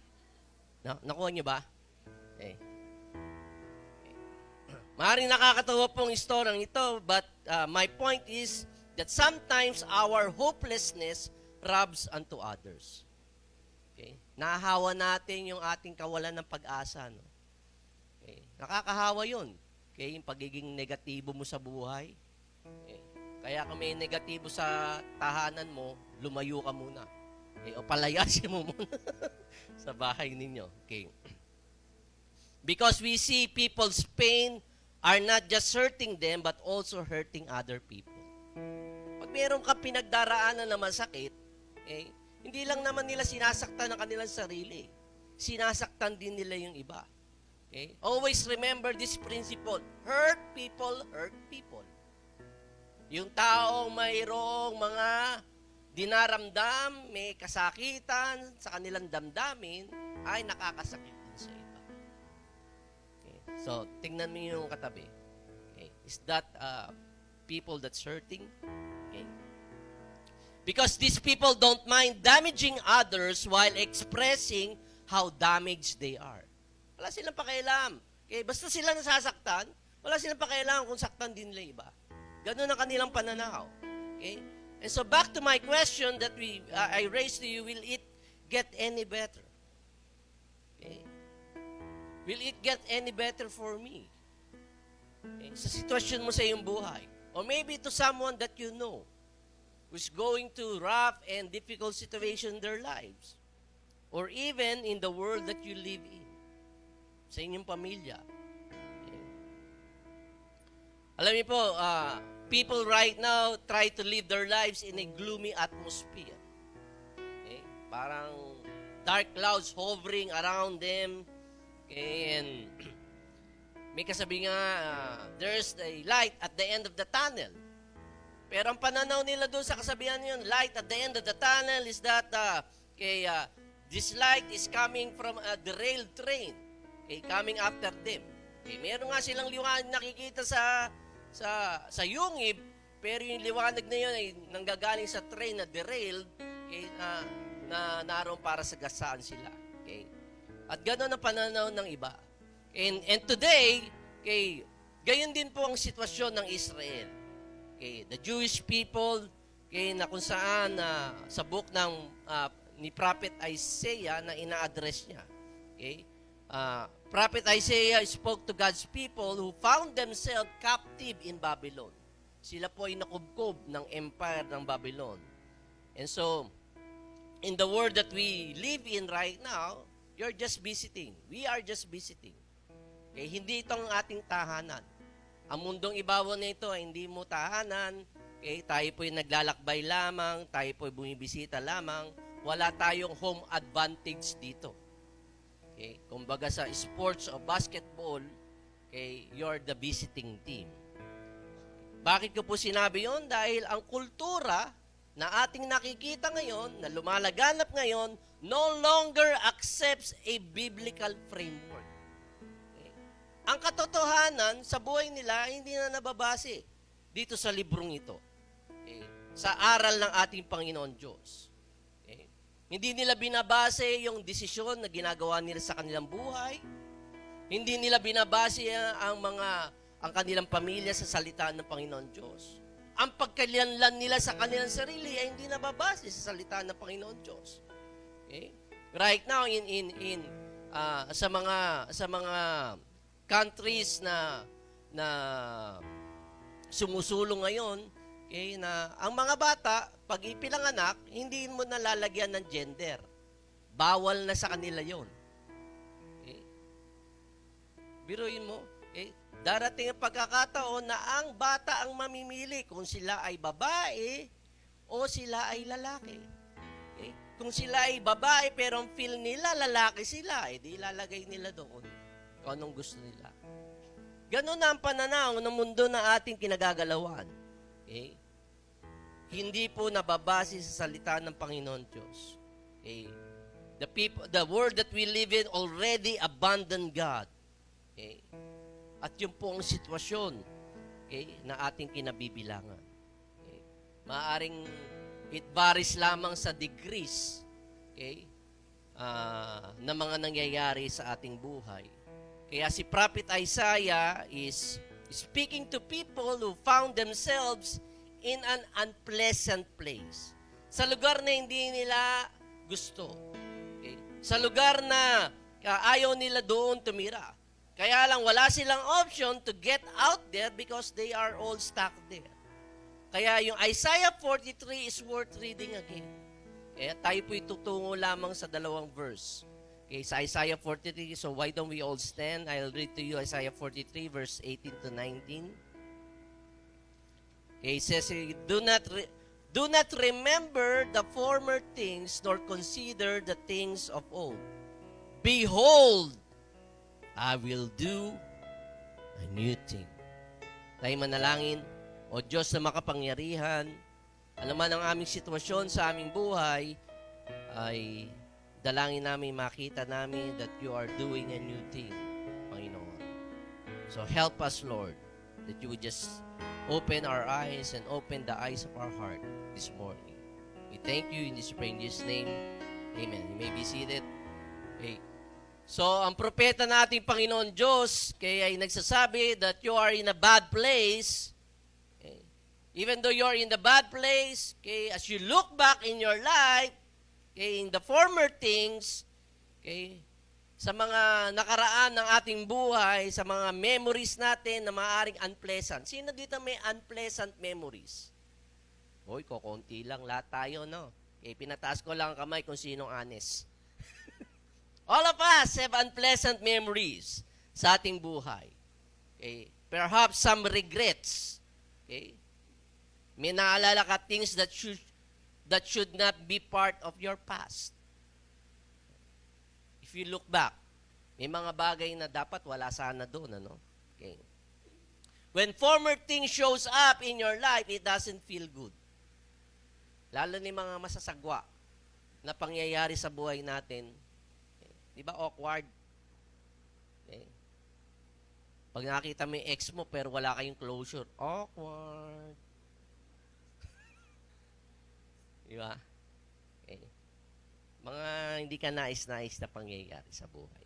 Nakuha niyo ba? Okay. Maaaring nakakatawa pong istoryang ito, but my point is that sometimes our hopelessness rubs unto others. Okay? Nahahawa natin yung ating kawalan ng pag-asa. No? Okay? Nakakahawa yun. Okay? Yung pagiging negatibo mo sa buhay. Okay? Kaya kung may negatibo sa tahanan mo, lumayo ka muna. Okay? O palayasin mo muna sa bahay ninyo. Okay? Because we see people's pain are not just hurting them, but also hurting other people. Pag meron ka pinagdaraanan na masakit, hindi lang naman nila sinasaktan ang kanilang sarili. Sinasaktan din nila yung iba. Okay? Always remember this principle. Hurt people, hurt people. Yung taong mayroong mga dinaramdam, may kasakitan sa kanilang damdamin, ay nakakasakit din sa iba. Okay? So, tingnan mo yung katabi. Okay? Is that people that's hurting? Okay? Because these people don't mind damaging others while expressing how damaged they are. Wala silang pakialam. Okay? Basta sila nasasaktan, wala silang pakialam kung saktan din nila iba. Ganun ang kanilang pananaw. Okay? And so back to my question that I raised to you, will it get any better? Okay? Will it get any better for me? Okay? Sa sitwasyon mo sa iyong buhay. Or maybe to someone that you know who's going to rough and difficult situation in their lives. Or even in the world that you live in. Sa inyong pamilya. Okay. Alam niyo po, people right now try to live their lives in a gloomy atmosphere. Okay. Parang dark clouds hovering around them. Okay. And may kasabi nga, there's a light at the end of the tunnel. Pero ang pananaw nila doon sa kasabihan yun, light at the end of the tunnel is that this light is coming from a derailed train. Okay, coming after them. Okay, meron nga silang liwanag nakikita sa yungib, pero yung liwanag na yun ay nanggagaling sa train na derailed, okay, na naroon para sa gasaan sila. Okay? At gano'n ang pananaw ng iba. And today, okay, gayon din po ang sitwasyon ng Israel. Okay, the Jewish people, okay, na kung saan sa book ng ni Prophet Isaiah na ina-address niya. Okay? Prophet Isaiah spoke to God's people who found themselves captive in Babylon. Sila po ay nakubkob ng empire ng Babylon. And so, in the world that we live in right now, you're just visiting. We are just visiting. Okay? Hindi itong ating tahanan. Ang mundong ibabaw na ito ay hindi mo tahanan. Okay? Tayo po'y naglalakbay lamang, tayo po'y bumibisita lamang. Wala tayong home advantage dito. Okay? Kumbaga sa sports o basketball, okay, you're the visiting team. Bakit ko po sinabi yon? Dahil ang kultura na ating nakikita ngayon, na lumalaganap ngayon, no longer accepts a biblical framework. Okay? Ang katotohanan sa buhay nila, hindi na nababase dito sa librong ito. Okay? Sa aral ng ating Panginoon Diyos. Okay? Hindi nila binabase yung desisyon na ginagawa nila sa kanilang buhay. Hindi nila binabase ang kanilang pamilya sa salita ng Panginoon Diyos. Ang pagkalilanlan nila sa kanilang sarili ay hindi nababase sa salita ng Panginoon Diyos. Okay? Right now sa mga countries na sumusulong ngayon, okay, na ang mga bata pag ipinanganak, hindi mo nalalagyan ng gender. Bawal na sa kanila 'yon. Okay? Biruin mo, okay? Darating ang pagkakataon na ang bata ang mamimili kung sila ay babae o sila ay lalaki. Okay? Kung sila ay babae pero ang feel nila lalaki sila, di ilalagay nila doon kung anong gusto nila. Ganun na ang pananaw ng mundo na ating kinagagalawan. Okay? Hindi po nababase sa salita ng Panginoon Diyos. Okay? The world that we live in already abandoned God. Okay? At yun po ang sitwasyon, okay, na ating kinabibilangan. Okay? Maaring it varies lamang sa degrees, okay, na mga nangyayari sa ating buhay. Kaya si Prophet Isaiah is speaking to people who found themselves in an unpleasant place. Sa lugar na hindi nila gusto. Okay? Sa lugar na ayaw nila doon tumira. Kaya lang wala silang option to get out there because they are all stuck there. Kaya yung Isaiah 43 is worth reading again. Kaya tayo po'y tutungo lamang sa dalawang verse. Okay, sa Isaiah 43, so why don't we all stand? I'll read to you Isaiah 43 verse 18 to 19. Okay, it says, do not remember the former things nor consider the things of old. Behold, I will do a new thing. Tayo manalangin, O Diyos na makapangyarihan, alam man ang aming sitwasyon sa aming buhay, ay dalangin namin makita namin that you are doing a new thing, Panginoon. So help us, Lord, that you would just open our eyes and open the eyes of our heart this morning. We thank you in this precious name. Amen. You may be seated. Okay. So, ang propeta nating Panginoon Diyos, kaya ay nagsasabi that you are in a bad place. Okay. Even though you are in the bad place, okay, as you look back in your life, okay, in the former things, okay, sa mga nakaraan ng ating buhay, sa mga memories natin na maaaring unpleasant. Sino dito may unpleasant memories? Hoy, kukunti lang lahat tayo, no? Okay, pinataas ko lang ang kamay kung sinong honest. All of us have unpleasant memories sa ating buhay. Okay? Perhaps some regrets. Okay? May naalala ka things that should not be part of your past. If you look back, may mga bagay na dapat wala sana doon, ano? Okay. When former things shows up in your life, it doesn't feel good. Lalo ni mga masasagwa na pangyayari sa buhay natin. Di ba awkward? Okay. Pag nakita mo yung ex mo pero wala kayong closure, awkward. Di ba? Okay. Mga hindi ka nais-nais na pangyayari sa buhay.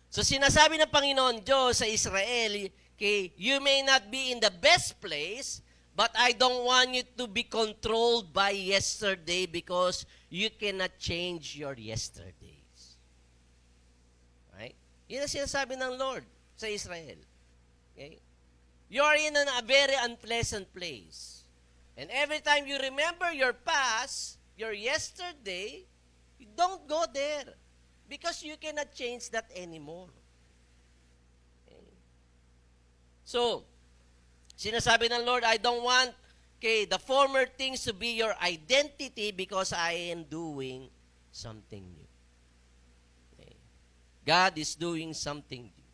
So sinasabi ng Panginoon Diyos sa Israel, okay, you may not be in the best place, but I don't want you to be controlled by yesterday because you cannot change your yesterdays. Right? Yun ang sinasabi ng Lord sa Israel. Okay? You are in a very unpleasant place. And every time you remember your past, your yesterday, you don't go there because you cannot change that anymore. Okay? So, sinasabi ng Lord, I don't want the former things to be your identity because I am doing something new. Okay. God is doing something new.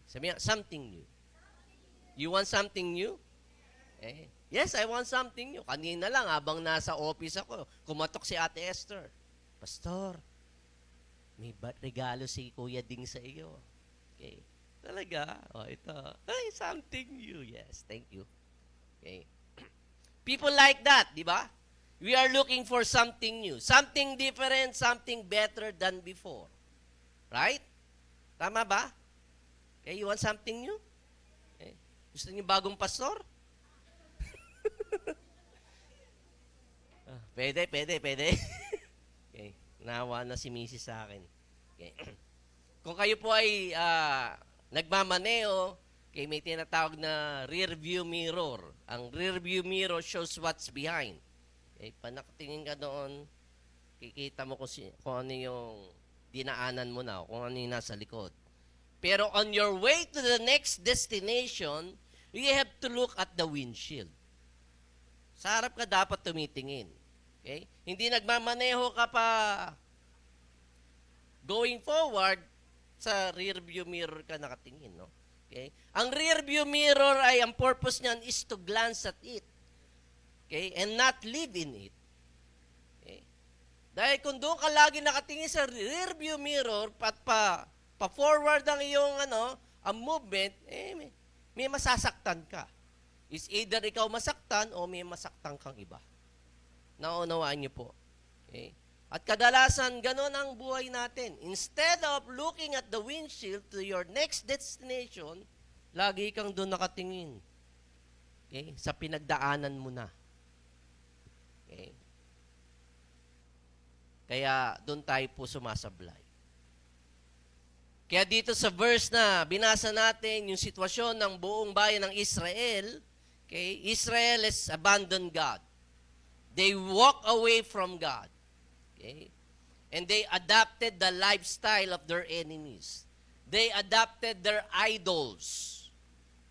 Sabi niya, something new. You want something new? Okay. Yes, I want something new. Kanina lang, habang nasa office ako, kumatok si Ate Esther. Pastor, may regalo si Kuya Ding sa iyo. Okay. Talaga? O, ito. Ay, something new. Yes, thank you. Okay. People like that, di ba? We are looking for something new. Something different, something better than before. Right? Tama ba? Okay, you want something new? Okay. Gusto niyo bagong pastor? Pwede. Okay. Nawa na si Mrs. sa akin. Okay. Kung kayo po ay nagmamaneo, okay, may tinatawag na rear view mirror. Ang rear view mirror shows what's behind. Okay, panakatingin ka doon, kikita mo kung ano yung dinaanan mo na, kung ano yung nasa likod. Pero on your way to the next destination, you have to look at the windshield. Sa harap ka dapat tumitingin. Okay? Hindi nagmamaneho ka pa going forward, sa rear view mirror ka nakatingin, no? Okay? Ang rear view mirror ay ang purpose niyan is to glance at it. Okay? And not live in it. Okay? Dahil kung doon ka lagi nakatingin sa rear view mirror at pa-forward ang iyong ang movement, may masasaktan ka. Is either ikaw masaktan o may masaktan kang iba. Naunawaan niyo po. Okay? At kadalasan, ganun ang buhay natin. Instead of looking at the windshield to your next destination, lagi kang doon nakatingin. Okay? Sa pinagdaanan mo na. Okay? Kaya doon tayo po sumasablay. Kaya dito sa verse na binasa natin, yung sitwasyon ng buong bayan ng Israel, okay? Israel has abandoned God. They walk away from God. Okay? And they adopted the lifestyle of their enemies. They adopted their idols.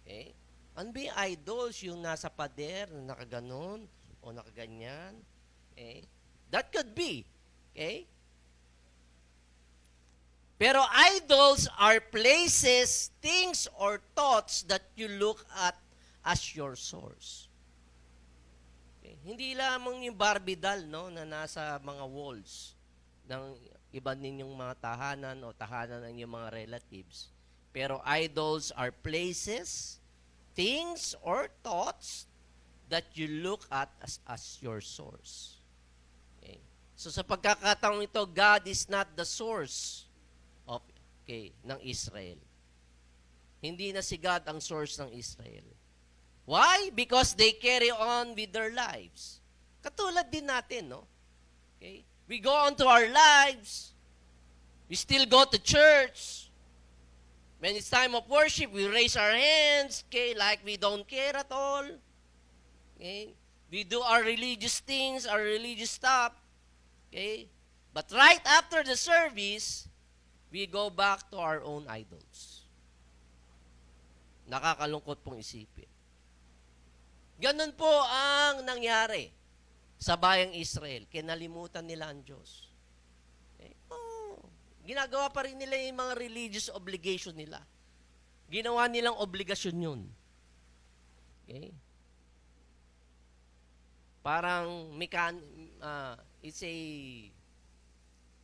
Okay? Ano ba yung idols? Yung nasa pader, na nakaganon, o nakaganyan. Okay? That could be. Okay? Pero idols are places, things, or thoughts that you look at as your source. Hindi lamang yung Barbie doll, no, na nasa mga walls ng iba ninyong mga tahanan o tahanan ng inyong mga relatives. Pero idols are places, things, or thoughts that you look at as your source. Okay. So sa pagkakataong ito, God is not the source ng Israel. Hindi na si God ang source ng Israel. Why? Because they carry on with their lives. Katulad din natin, no? Okay? We go on to our lives. We still go to church. When it's time of worship, we raise our hands, okay, like we don't care at all. Okay? We do our religious things, our religious stuff. Okay? But right after the service, we go back to our own idols. Nakakalungkot pong isipin. Ganun po ang nangyari sa bayang Israel. Kinalimutan nila ang Diyos. Okay? Ginagawa pa rin nila yung mga religious obligation nila. Ginawa nilang obligasyon yun. Okay? Parang it's a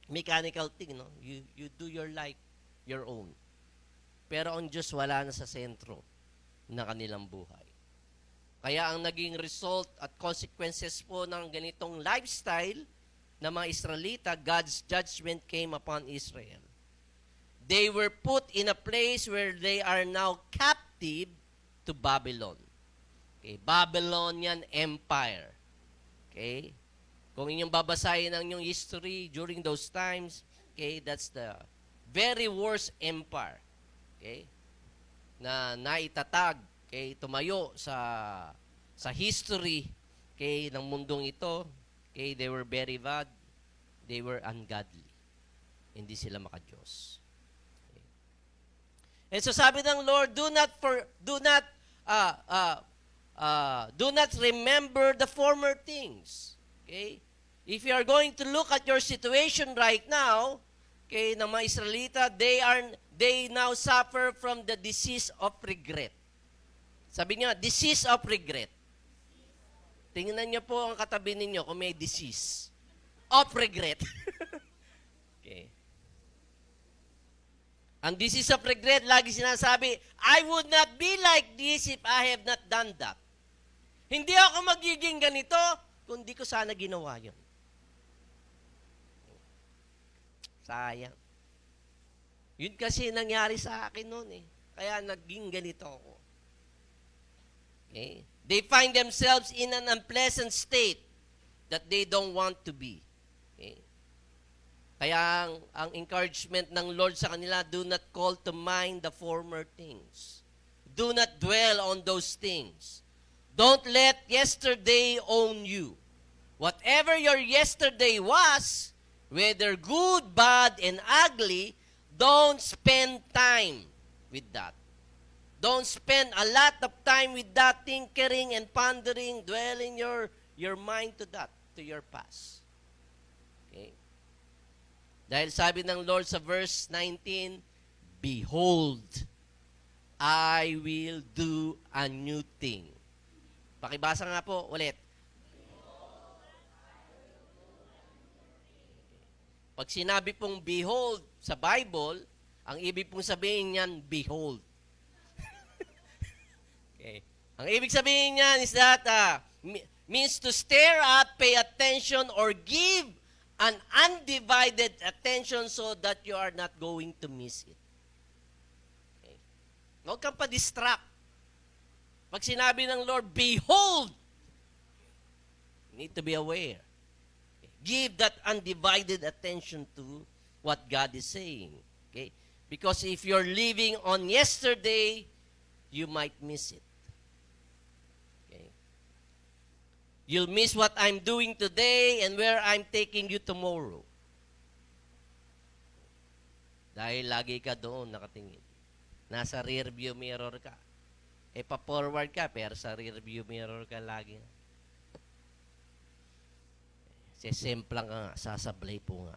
mechanical thing, no? You do your life your own. Pero ang Diyos wala na sa sentro na kanilang buhay. Kaya ang naging result at consequences po ng ganitong lifestyle ng mga Israelita, God's judgment came upon Israel. They were put in a place where they are now captive to Babylon. Okay, Babylonian Empire. Okay? Kung inyong babasahin ang inyong history during those times, okay, that's the very worst empire. Okay? Na naitatag, okay, tumayo sa history, okay, ng mundong ito. Okay, they were very bad. They were ungodly. Hindi sila makadiyos. Okay. And so sabi ng Lord, do not remember the former things. Okay? If you are going to look at your situation right now, okay, ng mga Israelita, they now suffer from the disease of regret. Sabi niya, disease of regret. Tingnan niyo po ang katabi ninyo kung may disease of regret. Okay. Ang disease of regret, lagi sinasabi, I would not be like this if I have not done that. Hindi ako magiging ganito kung di ko sana ginawa yun. Sayang. Yun kasi nangyari sa akin noon eh. Kaya naging ganito ako. Okay? They find themselves in an unpleasant state that they don't want to be. Okay? Kaya ang encouragement ng Lord sa kanila, do not call to mind the former things. Do not dwell on those things. Don't let yesterday own you. Whatever your yesterday was, whether good, bad, and ugly, don't spend time with that. Don't spend a lot of time with that, tinkering and pondering, dwelling your mind to that, to your past. Okay? Dahil sabi ng Lord sa verse 19, behold, I will do a new thing. Pakibasa nga po ulit. Pag sinabi pong behold sa Bible, ang ibig pong sabihin niyan, behold. Okay. Ang ibig sabihin niyan is that, means to stare at, pay attention, or give an undivided attention so that you are not going to miss it. Okay. Huwag kang pa-distract. Pag sinabi ng Lord, behold, you need to be aware. Okay. Give that undivided attention to what God is saying. Okay? Because if you're living on yesterday, you might miss it. You'll miss what I'm doing today and where I'm taking you tomorrow. Dahil lagi ka doon nakatingin. Nasa rear view mirror ka. E pa-forward ka, pero sa rear view mirror ka lagi. Sesemplang ka nga, sasablay po nga.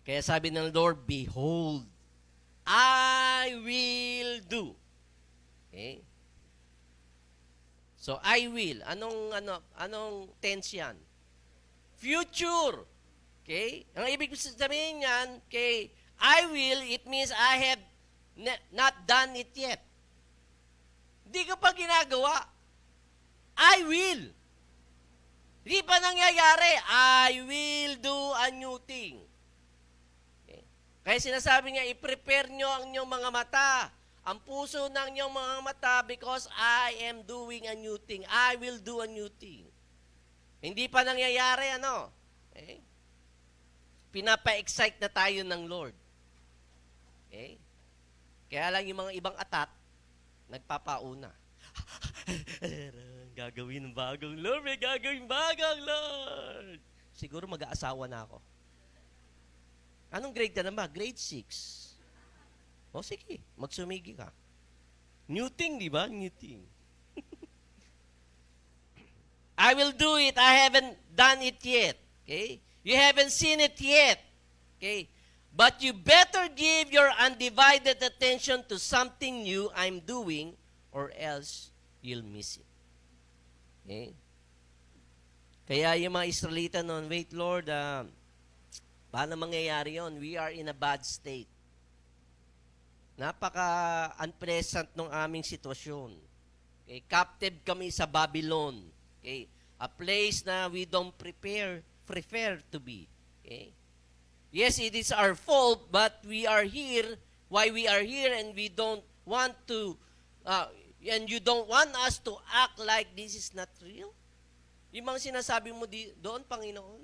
Kaya sabi ng Lord, behold, I will do. Okay? So, I will. Anong tense yan? Future. Okay? Ang ibig sabihin yan, okay, I will, it means I have not done it yet. Hindi ko pa ginagawa. I will. Hindi pa nangyayari. I will do a new thing. Okay? Kaya sinasabi niya, i-prepare nyo ang inyong mga mata, ang puso ng inyong mga mata, because I am doing a new thing. I will do a new thing. Hindi pa nangyayari, ano? Okay? Pinapa-excite na tayo ng Lord. Okay? Kaya lang yung mga ibang atat, nagpapauna. Gagawin ng bagong Lord, may gagawin bagong Lord. Siguro mag-aasawa na ako. Anong grade ka naman? Grade 6. O sige, magsumigi ka. New thing, di ba? New thing. I will do it. I haven't done it yet. Okay? You haven't seen it yet. Okay? But you better give your undivided attention to something new I'm doing, or else you'll miss it. Okay? Kaya yung mga Israelita noon, wait Lord, paano mangyayari yun? We are in a bad state. Napaka-unpleasant ng aming sitwasyon. Okay? Captive kami sa Babylon. Okay? A place na we don't prefer to be. Okay? Yes, it is our fault, but we are here. Why we are here, and we don't want to, and you don't want us to act like this is not real? Yung mga sinasabi mo doon, Panginoon.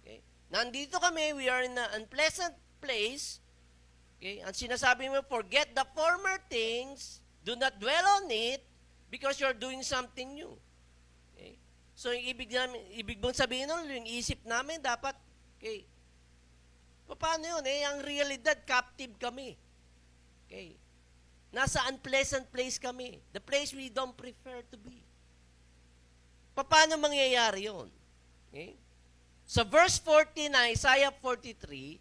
Okay? Nandito kami, we are in an unpleasant place. Okay? Ang sinasabi mo, forget the former things, do not dwell on it, because you're doing something new. Okay? So, yung ibig mong sabihin nun, yung isip namin, dapat, okay, paano yun? Ang realidad, captive kami. Okay? Nasa unpleasant place kami. The place we don't prefer to be. Paano mangyayari yun? Okay? Sa verse 14 na Isaiah 43,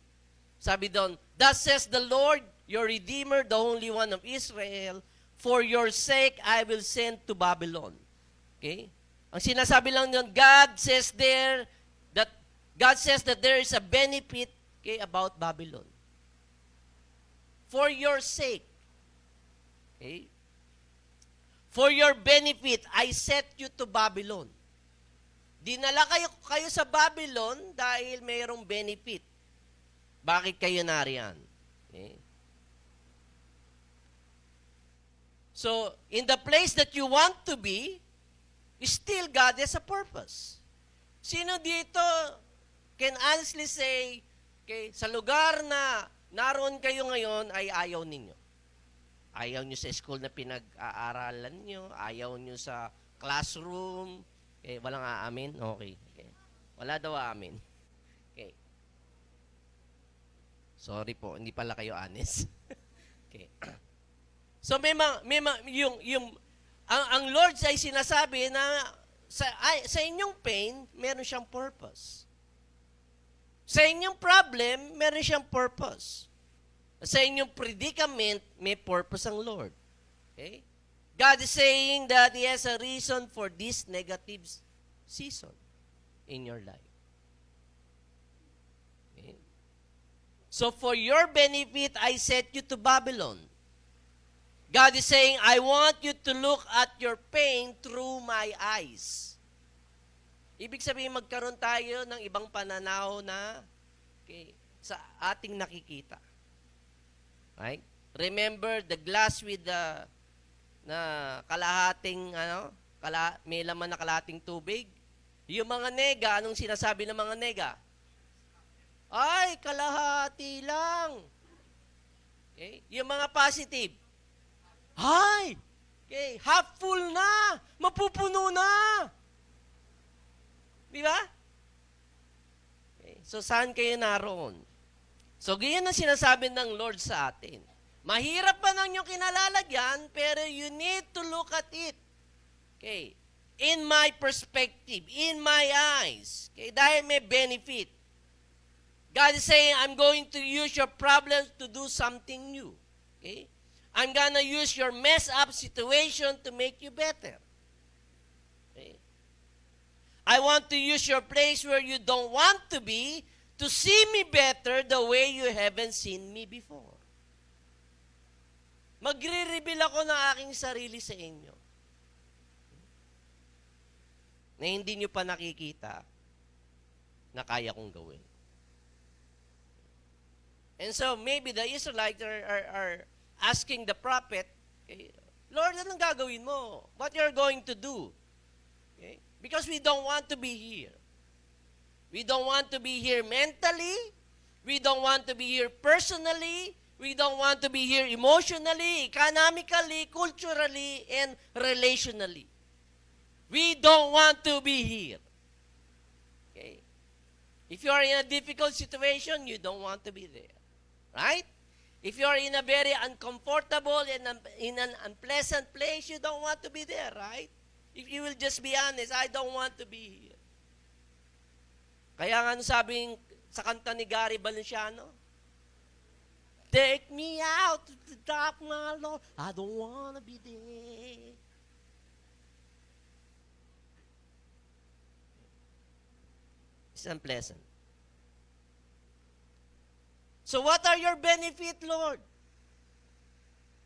sabi doon, thus says the Lord, your Redeemer, the Holy One of Israel, for your sake I will send to Babylon. Okay? Ang sinasabi lang yun, God says that there is a benefit, okay, about Babylon. For your sake. Okay? For your benefit, I set you to Babylon. Dinala kayo sa Babylon dahil mayroong benefit. Bakit kayo nariyan? Okay? So, in the place that you want to be, still God has a purpose. Sino dito can honestly say, okay, sa lugar na naroon kayo ngayon ay ayaw ninyo? Ayaw nyo sa school na pinag-aaralan nyo, ayaw nyo sa classroom, okay, walang aamin? Okay. Wala daw aamin. Okay. Sorry po, hindi pala kayo honest. Okay. So ang Lord ay sinasabi na sa inyong pain, meron siyang purpose. Sa inyong problem, meron siyang purpose. Sa inyong predicament, may purpose ang Lord. Okay? God is saying that He has a reason for this negative season in your life. Okay? So for your benefit, I set you to Babylon. God is saying, I want you to look at your pain through my eyes. Ibig sabihin, magkaroon tayo ng ibang pananaw na okay, sa ating nakikita. Right? Remember the glass with the kalahating, may laman na kalahating tubig? Yung mga nega, anong sinasabi ng mga nega? Ay, kalahati lang. Okay? Yung mga positive, ay, okay, half full na, mapupuno na. Di ba? Okay, so, saan kayo naroon? So, ganyan ang sinasabi ng Lord sa atin. Mahirap pa ng inyong kinalalagyan, pero you need to look at it. Okay, in my perspective, in my eyes. Okay, dahil may benefit. God is saying, I'm going to use your problems to do something new. Okay? I'm gonna use your messed up situation to make you better. Okay? I want to use your place where you don't want to be to see me better the way you haven't seen me before. Magre-reveal ako ng aking sarili sa inyo na hindi nyo pa nakikita na kaya kong gawin. And so maybe the Israelites are asking the prophet, okay, Lord, anong gagawin mo? What you're going to do? Okay? Because we don't want to be here. We don't want to be here mentally. We don't want to be here personally. We don't want to be here emotionally, economically, culturally, and relationally. We don't want to be here. Okay? If you are in a difficult situation, you don't want to be there. Right? If you are in a very uncomfortable and in an unpleasant place, you don't want to be there, right? If you will just be honest, I don't want to be here. Kaya nga sabing sa kanta ni Gary Valenciano, take me out to the dark, my Lord. I don't want to be there. It's unpleasant. So what are your benefit, Lord?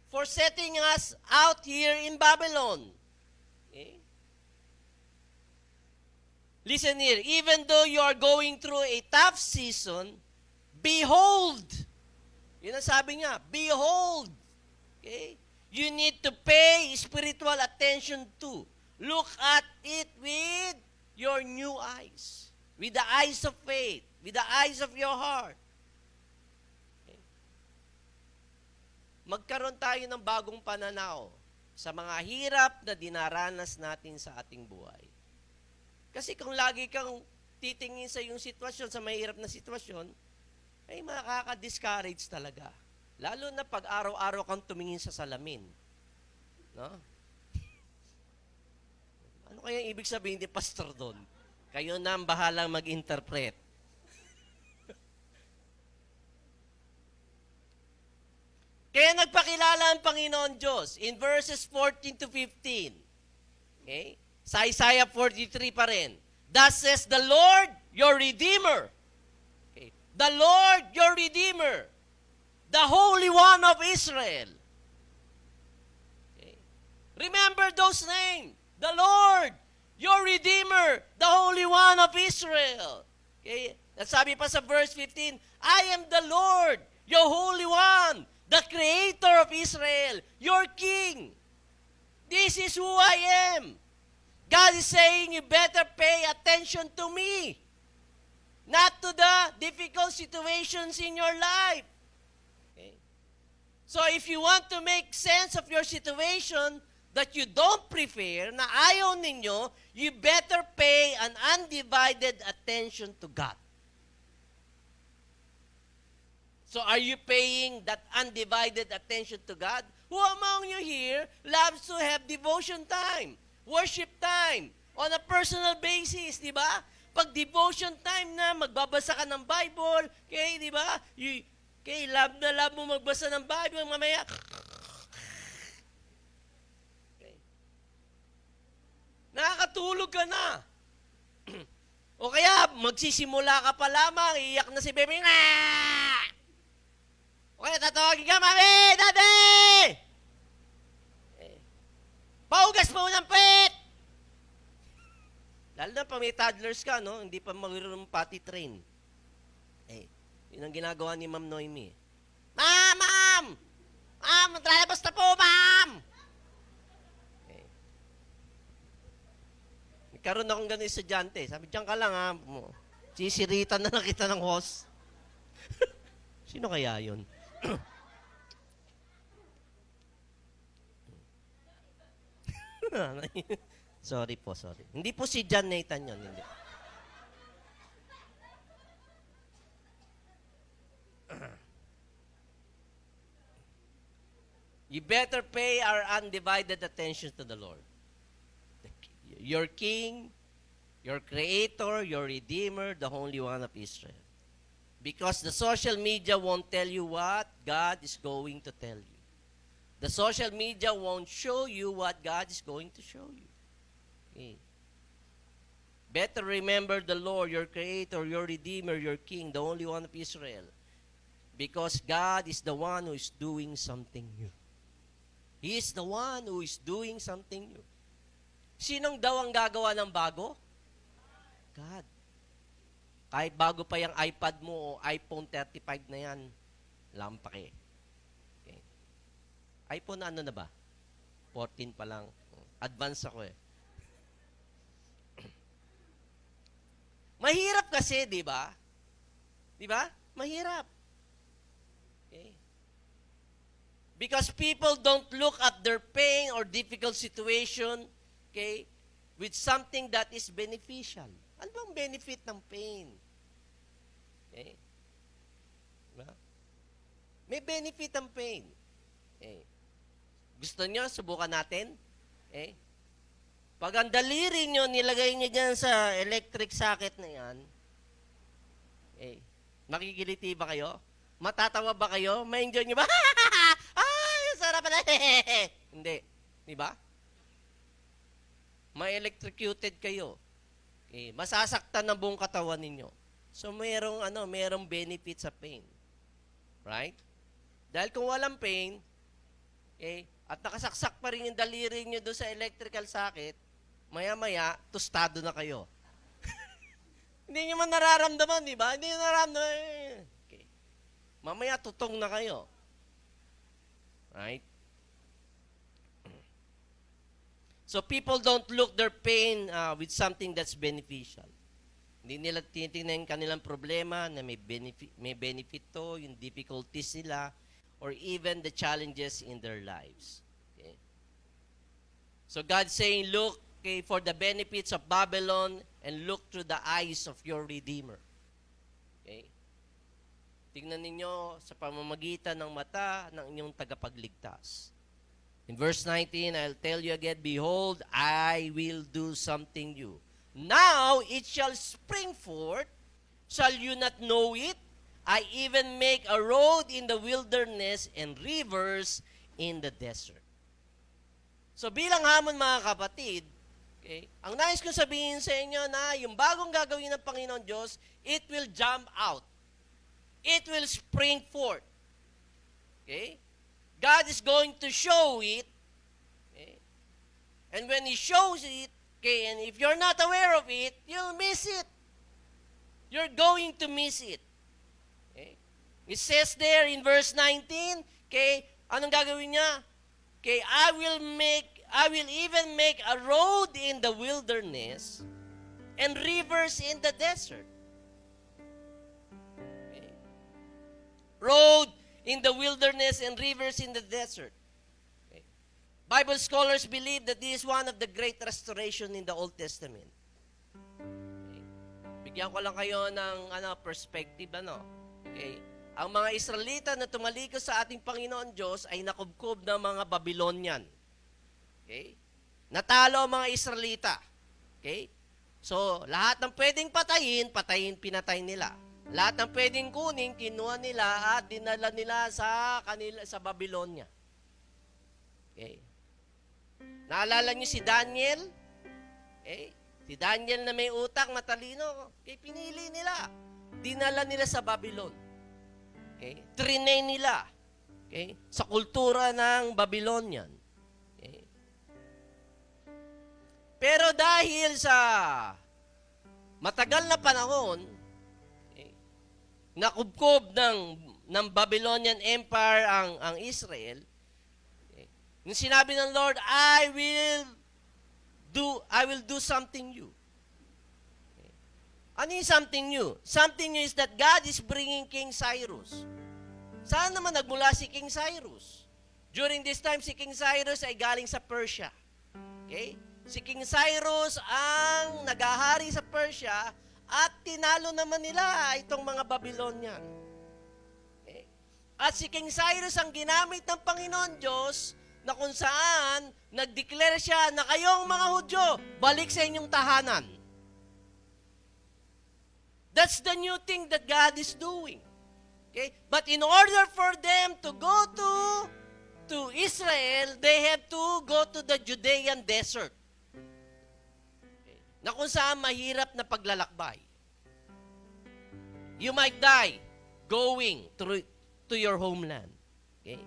For setting us out here in Babylon. Okay? Listen here, even though you are going through a tough season, behold. Yun ang sabi niya, behold. Okay? You need to pay spiritual attention to. Look at it with your new eyes. With the eyes of faith. With the eyes of your heart. Magkaroon tayo ng bagong pananaw sa mga hirap na dinaranas natin sa ating buhay. Kasi kung lagi kang titingin sa iyong sitwasyon, sa mahirap na sitwasyon, ay makaka-discourage talaga. Lalo na pag araw-araw kang tumingin sa salamin. No? Ano kaya ibig sabihin ni Pastor doon? Kayo na ang bahalang mag-interpret. Kaya nagpakilala ang Panginoon Diyos in verses 14 to 15. Okay? Sa Isaiah 43 pa rin. Thus says the Lord, your Redeemer. Okay. The Lord, your Redeemer. The Holy One of Israel. Okay. Remember those names. The Lord, your Redeemer, the Holy One of Israel. Okay. Sabi pa sa verse 15, I am the Lord, your Holy One, the Creator of Israel, your King. This is who I am. God is saying, you better pay attention to me, not to the difficult situations in your life. Okay. So if you want to make sense of your situation that you don't prefer, na ayaw ninyo, you better pay an undivided attention to God. So are you paying that undivided attention to God? Who among you here loves to have devotion time, worship time, on a personal basis, di ba? Pag devotion time na, magbabasa ka ng Bible, okay, di ba? Okay, love na love mo magbasa ng Bible, mamaya, okay. Nakakatulog ka na. O kaya, magsisimula ka pa lamang, iiyak na si baby, okay, tatawagin ka, Mami! Daddy! Paugas mo ng pet! Lalo na pa may toddlers ka, no? Hindi pa magkaroon potty train. Yun ang ginagawa ni Ma'am Noemi. Ma'am! Ma'am! Ma'am! Maglalabas na po, Ma'am! Nagkaroon akong ganun estudyante. Sabi, diyan ka lang, ha? Sisiritan na lang kita ng host. Sino kaya yun? Sorry po, sorry. Hindi po si John Nathan yun. Hindi. You better pay our undivided attention to the Lord. Your King, your Creator, your Redeemer, the Holy One of Israel. Because the social media won't tell you what God is going to tell you. The social media won't show you what God is going to show you. Okay. Better remember the Lord, your Creator, your Redeemer, your King, the Holy One of Israel. Because God is the one who is doing something new. He is the one who is doing something new. Sinong daw ang gagawa ng bago? God. Kahit bago pa yung iPad mo o iPhone 35 na yan, lampake. Okay. iPhone ano na ba? 14 pa lang. Advance ako eh. Mahirap kasi, di ba? Di ba? Mahirap. Okay. Because people don't look at their pain or difficult situation, okay, with something that is beneficial. Ano bang benefit ng pain? Okay. Diba? May benefit ang pain. Okay. Gusto nyo, subukan natin? Okay. Pag ang daliri nyo, nilagay nyo dyan sa electric socket na yan, okay, makikiliti ba kayo? Matatawa ba kayo? Ma-enjoy nyo ba? Ay, sarap na. Hindi. Diba? Ma-electrocuted kayo. Okay. Masasaktan ng buong katawan ninyo. So, merong benefit sa pain. Right? Dahil kung walang pain, okay, at nakasaksak pa rin yung daliri nyo doon sa electrical socket, maya-maya, tostado na kayo. Hindi nyo man nararamdaman, di ba? Hindi nyo nararamdaman. Okay. Mamaya, tutong na kayo. Right? So, people don't look their pain with something that's beneficial. Hindi nila tinitingnan yung kanilang problema na may benefit to, yung difficulties nila, or even the challenges in their lives. Okay? So God's saying, look, okay, for the benefits of Babylon and look through the eyes of your Redeemer. Okay? Tingnan ninyo sa pamamagitan ng mata ng inyong tagapagligtas. In verse 19, I'll tell you again, behold, I will do something new. Now it shall spring forth. Shall you not know it? I even make a road in the wilderness and rivers in the desert. So bilang hamon mga kapatid, Okay? Ang nais ko sabihin sa inyo na yung bagong gagawin ng Panginoon Diyos, it will jump out. It will spring forth. Okay? God is going to show it. Okay? And when He shows it, okay, and if you're not aware of it, you'll miss it. You're going to miss it. Okay? It says there in verse 19, okay, anong gagawin niya? Okay, I will even make a road in the wilderness and rivers in the desert. Okay. Road in the wilderness and rivers in the desert. Okay. Bible scholars believe that this is one of the great restoration in the Old Testament. Okay. Bigyan ko lang kayo ng perspective. Okay. Ang mga Israelita na tumalikod sa ating Panginoon Diyos ay nakubkob ng mga Babylonian. Okay? Natalo ang mga Israelita. Okay? So, lahat ng pwedeng patayin, pinatay nila. Lahat ng pwedeng kunin, kinuha nila at dinala nila sa Babylonia. Okay? Naalala niyo si Daniel? Okay? Si Daniel na may utak, matalino, okay, pinili nila. Dinala nila sa Babylon. Okay? Trinay nila. Okay? Sa kultura ng Babylonian. Okay? Pero dahil sa matagal na panahon, okay, nakubkob ng Babylonian Empire ang Israel, okay, nung sinabi ng Lord, I will do something new. Ano yung something new? Something new is that God is bringing King Cyrus. Saan naman nagmula si King Cyrus? During this time, si King Cyrus ay galing sa Persia. Okay? Si King Cyrus ang nagahari sa Persia at tinalo naman nila itong mga Babylonian. Okay? At si King Cyrus ang ginamit ng Panginoon Diyos na kung saan nag-declare siya na kayong mga Hudyo, balik sa inyong tahanan. That's the new thing that God is doing. Okay? But in order for them to go to Israel, they have to go to the Judean desert. Okay? Na kung saan mahirap na paglalakbay. You might die going to your homeland. Okay?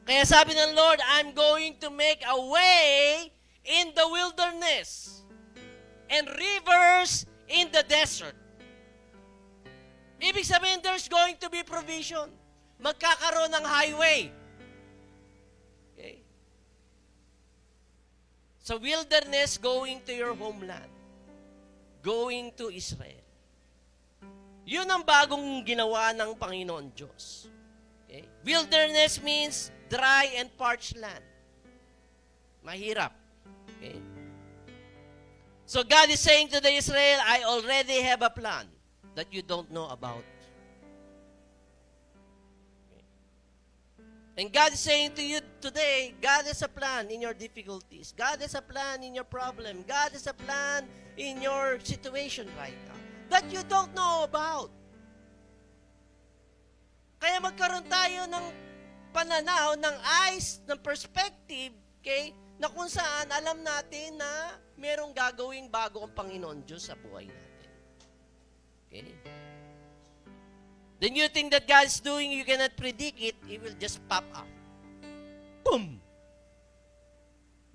Kaya sabi ng Lord, I'm going to make a way in the wilderness and rivers in the desert. Ibig sabihin, there's going to be provision. Magkakaroon ng highway. Okay? So, wilderness going to your homeland. Going to Israel. Yun ang bagong ginawa ng Panginoon Diyos. Okay? Wilderness means dry and parched land. Mahirap. Okay? So, God is saying to the Israel, I already have a plan that you don't know about. Okay. And God is saying to you today, God has a plan in your difficulties. God has a plan in your problem. God has a plan in your situation right now that you don't know about. Kaya magkaroon tayo ng pananaw, ng eyes, ng perspective, okay, na kung saan alam natin na merong gagawing bago ang Panginoon Diyos sa buhay natin. Okay? The new thing that God is doing, you cannot predict it. It will just pop up. Boom!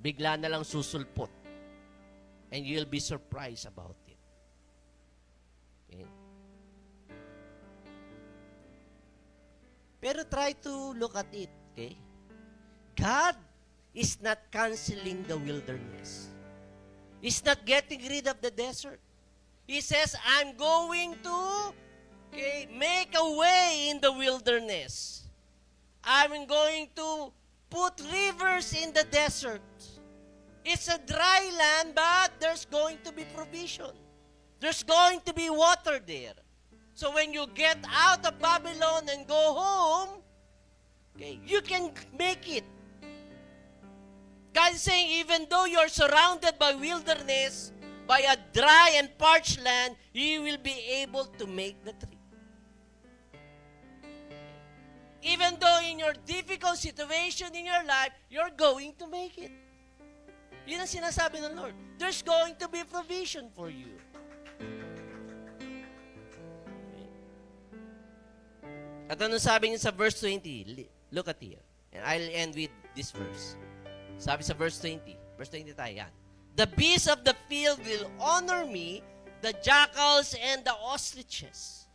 Bigla na lang susulpot. And you'll be surprised about it. Okay? Pero try to look at it. Okay? God is not canceling the wilderness. He's not getting rid of the desert. He says, I'm going to make a way in the wilderness. I'm going to put rivers in the desert. It's a dry land, but there's going to be provision. There's going to be water there. So when you get out of Babylon and go home, okay, you can make it. God is saying, even though you're surrounded by wilderness, by a dry and parched land, you will be able to make the trip. Even though in your difficult situation in your life, you're going to make it. Yun ang sinasabi ng Lord. There's going to be provision for you. At ano sabi niya sa verse 20? Look at here. And I'll end with this verse. Sabi sa verse 20. Verse 20 tayo, yan. The beasts of the field will honor me, the jackals and the ostriches.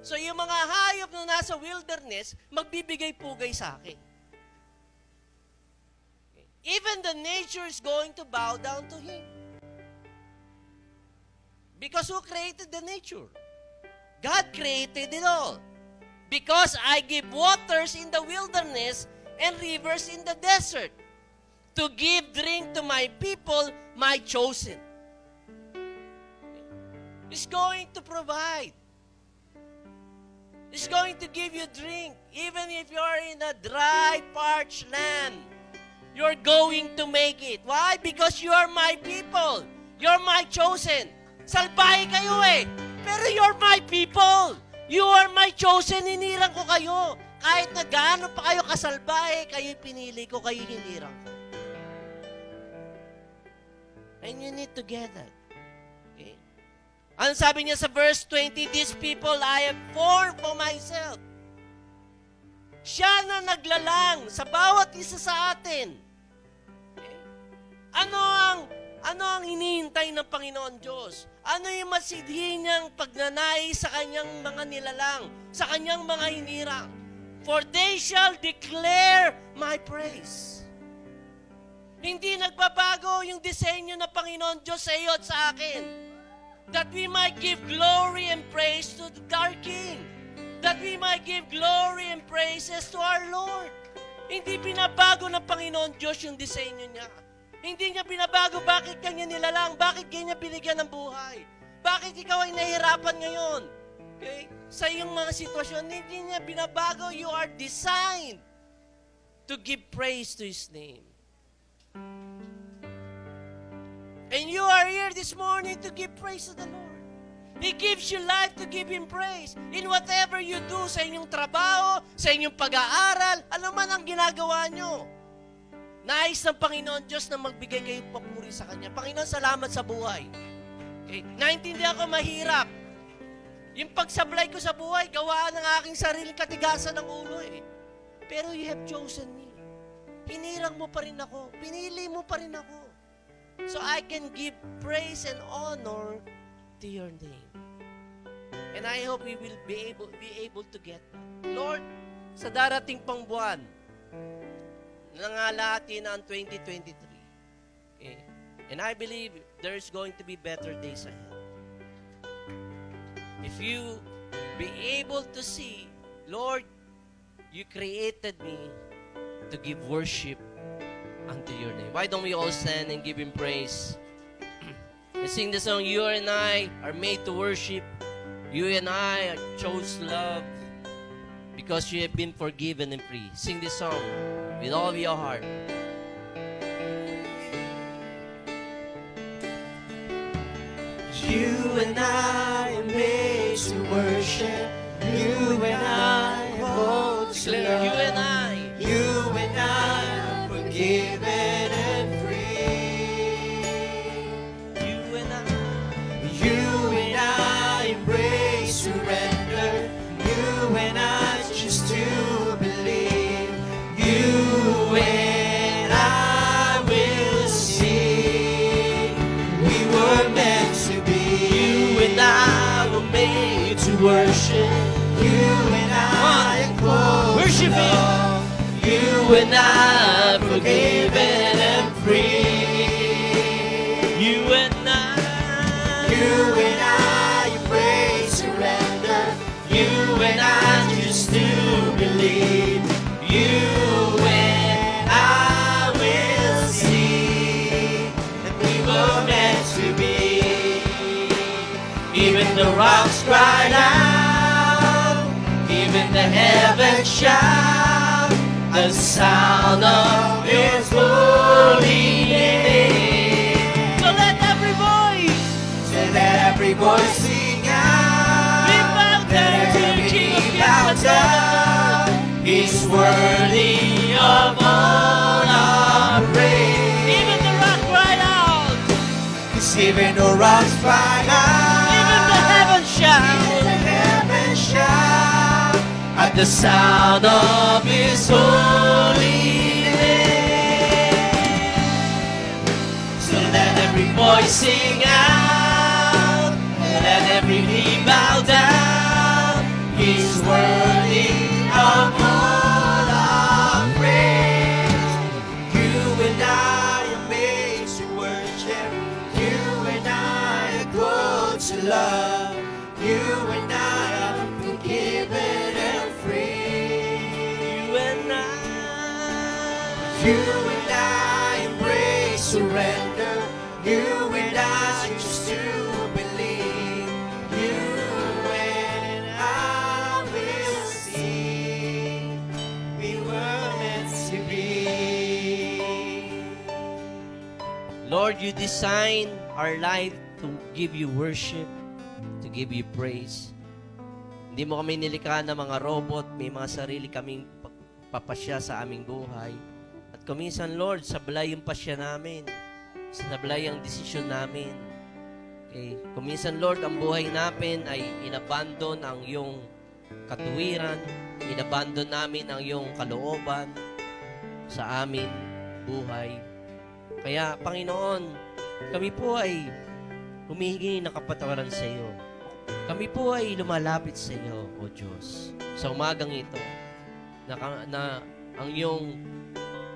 So yung mga hayop na nasa wilderness, magbibigay pugay sa akin. Even the nature is going to bow down to Him. Because who created the nature? God created it all. Because I give waters in the wilderness and rivers in the desert to give drink to my people, my chosen. He's going to provide. He's going to give you drink. Even if you're in a dry, parched land, you're going to make it. Why? Because you are my people. You're my chosen. Salbahe kayo eh. Pero you're my people. You are my chosen. Hinirang ko kayo. Kahit na gaano pa kayo kasalbahe, kayo pinili ko, kayo hinirang ko. And you need to get that. Okay? Ano sabi niya sa verse 20? These people I have formed for myself. Siya na naglalang sa bawat isa sa atin. Okay? Ano ang hinihintay ng Panginoon Diyos? Ano yung masidhi niyang pagnanay sa kanyang mga nilalang, sa kanyang mga hinirang? For they shall declare my praise. Hindi nagbabago yung disenyo ng Panginoon Diyos sa iyo at sa akin. That we might give glory and praise to our King. That we might give glory and praises to our Lord. Hindi binabago ng Panginoon Diyos yung disenyo niya. Hindi niya binabago bakit kanya nilalang, bakit kanya binigyan ng buhay. Bakit ikaw ay nahihirapan ngayon? Okay? Sa iyong mga sitwasyon, hindi niya binabago. You are designed to give praise to His name. And you are here this morning to give praise to the Lord. He gives you life to give Him praise. In whatever you do, sa inyong trabaho, sa inyong pag-aaral, ano man ang ginagawa nyo. Nais ng Panginoon Diyos na magbigay kayong papuri sa Kanya. Panginoon, salamat sa buhay. Okay? Naintindihan ko mahirap. Yung pagsablay ko sa buhay, gawa ng aking sariling katigasan ng ulo eh. Pero you have chosen me. Hinirang mo pa rin ako. Pinili mo pa rin ako. So I can give praise and honor to your name. And I hope we will be able to get that. Lord, sa darating pang buwan, nangalahati na ang 2023. Okay? And I believe there's going to be better days ahead. If you be able to see, Lord, you created me to give worship unto your name. Why don't we all stand and give Him praise? And sing the song, you and I are made to worship. You and I are chose love because you have been forgiven and free. Sing this song with all of your heart. You and I are made to worship. You and I hold to love. You and I. You and I are forgiven and free. You and I. You and I embrace surrender. You and I choose to believe. You and I will see. We were meant to be. You and I were made to worship. You and I are close. Worship Him. love. You and I are forgiven and free. You and I. You and I embrace surrender. You and I choose to believe. You and I will see that we were meant to be. Even the rocks cried out, even the heavens shout the sound of His holy name. So let every voice. Let every voice sing out. We bow down to the King of Kings and He's worthy of all our praise. even the rocks cry out. Even the heavens shout Heaven shout at the sound of His holy name. So let every voice sing out, let every knee bow down. He's worthy of all our praise. You and I are made to worship. You and I are called to love. You and I are forgiven and free. You and I embrace surrender. You and I choose to believe. You and I will see. We were meant to be. Lord, you designed our life to give you worship, to give you praise. Hindi mo kami nilikha ng mga robot, may mga sarili kaming papasya sa aming buhay. At kuminsan, Lord, sablay yung pasya namin, sablay ang desisyon namin. Okay. Kuminsan, Lord, ang buhay namin ay inabandon ang iyong katuwiran, inabandon namin ang iyong kalooban sa amin buhay. Kaya, Panginoon, kami po ay humihingi ng kapatawaran sa iyo. Kami po ay lumalapit sa iyo, O Diyos, sa umagang ito, na ang iyong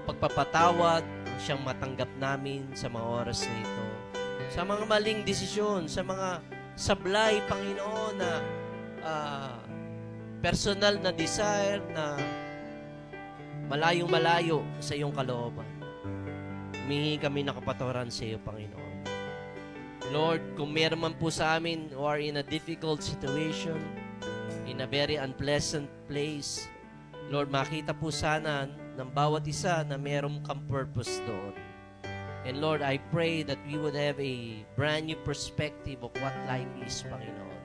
pagpapatawad ang siyang matanggap namin sa mga oras na ito. Sa mga maling desisyon, sa mga sablay, Panginoon, na personal na desire na malayong-malayo sa iyong kalooban. Humingi kami ng kapatawaran sa iyo, Panginoon. Lord, kung meron man po sa amin who are in a difficult situation, in a very unpleasant place, Lord, makita po sana ng bawat isa na meron kang purpose doon. And Lord, I pray that we would have a brand new perspective of what life is, Panginoon.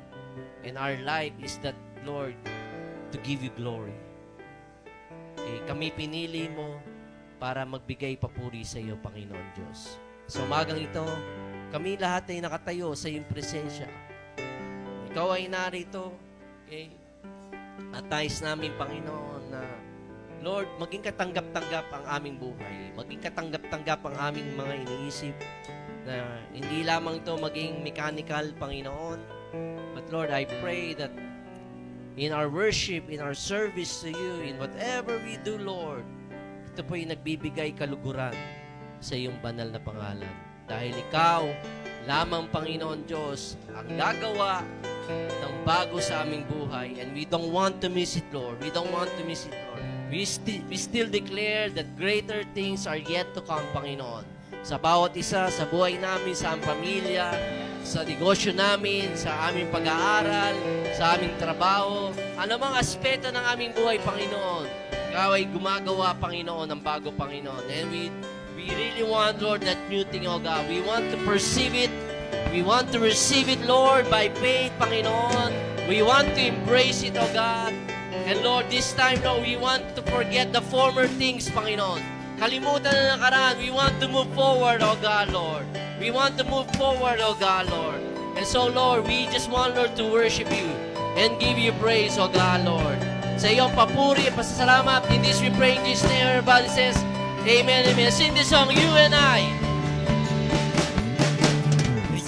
And our life is that, Lord, to give you glory. Okay, kami pinili mo para magbigay papuri sa iyo, Panginoon Diyos. Sa umagang ito, kami lahat ay nakatayo sa iyong presensya. Ikaw ay narito. Okay? At nais namin, Panginoon, na Lord, maging katanggap-tanggap ang aming buhay. Maging katanggap-tanggap ang aming mga iniisip na hindi lamang ito maging mechanical, Panginoon. But Lord, I pray that in our worship, in our service to you, in whatever we do, Lord, ito po yung nagbibigay kaluguran sa iyong banal na pangalan. Dahil ikaw, lamang Panginoon Diyos, ang gagawa ng bago sa aming buhay. And we don't want to miss it, Lord. We don't want to miss it, Lord. We still declare that greater things are yet to come, Panginoon. Sa bawat isa, sa buhay namin, sa aming pamilya, sa negosyo namin, sa aming pag-aaral, sa aming trabaho, anumang aspeto ng aming buhay, Panginoon. Ikaw ay gumagawa, Panginoon, ng bago, Panginoon. And we really want, Lord, that new thing, oh God. We want to perceive it. We want to receive it, Lord, by faith, Panginoon. We want to embrace it, oh God. And Lord, this time, Lord, we want to forget the former things, Panginoon. Kalimutan na nakaraan. We want to move forward, oh God, Lord. We want to move forward, oh God, Lord. And so, Lord, we just want, Lord, to worship you and give you praise, oh God, Lord. Sa iyong papuri at pasasalamat, in this we pray in Jesus' name, everybody says, Amen, amen. Sing this song, You and I.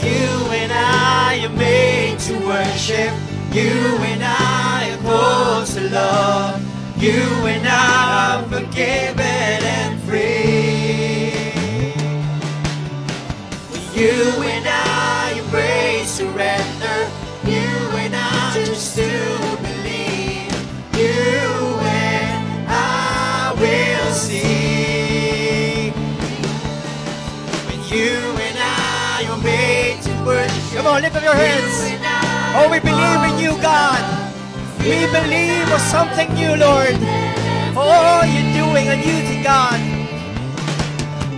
You and I are made to worship. You and I are called to love. You and I are forgiven and free. You and I embrace surrender. You and I choose to believe. You and I will see. When you and I are made to worship. Come on, lift up your hands. Oh, we believe in you, God. We believe of something new, Lord. Oh, you're doing a new thing, God.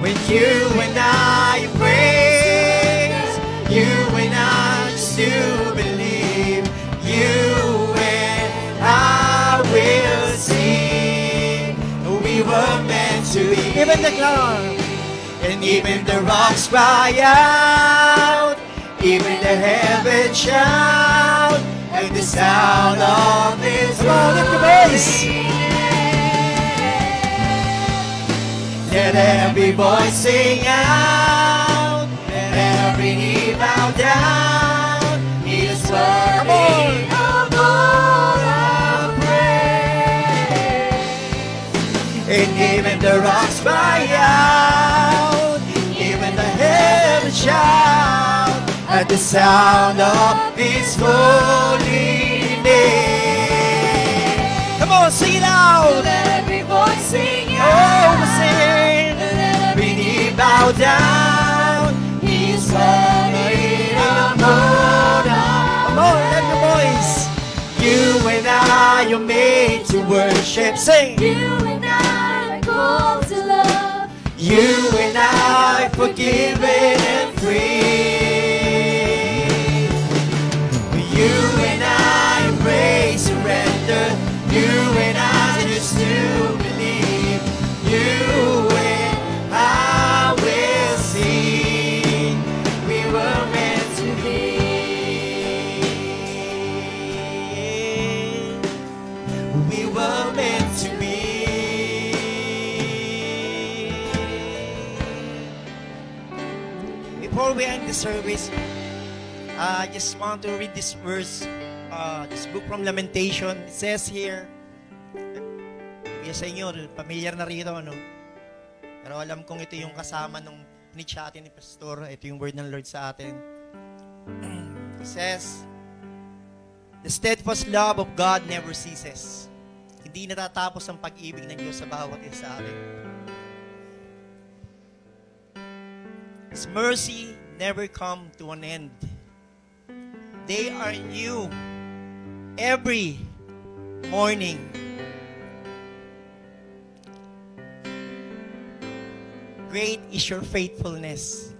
When you and I praise, you and I choose to believe, you and I will sing. We were meant to be. Even the clouds and even the rocks cry out. Even the heavens shout at the sound of His voice. Let every voice sing out, let every knee bow down. He is worthy of all our praise. And even the rocks cry out, even the heavens shout at the sound of His holy name. Come on, sing it out. Let every voice sing Oh, out. sing. We knee bow down. He is worthy of all. Come on, let the voice. You and I are made to worship. Sing. You and I are called to love. You and I forgiven and free. You and I embrace surrender. You and I just to believe. You and I will sing. We were meant to be. We were meant to be. Before we end the service, I just want to read this verse, this book from Lamentation. It says here, kaya sa inyo, familiar na rito, no? Pero alam kong ito yung kasama nung preach sa atin ni Pastor. Ito yung word ng Lord sa atin. It says, the steadfast love of God never ceases. Hindi natatapos ang pag-ibig ng Diyos sa bawat isa sa atin. His mercy never come to an end. They are new every morning. Great is your faithfulness.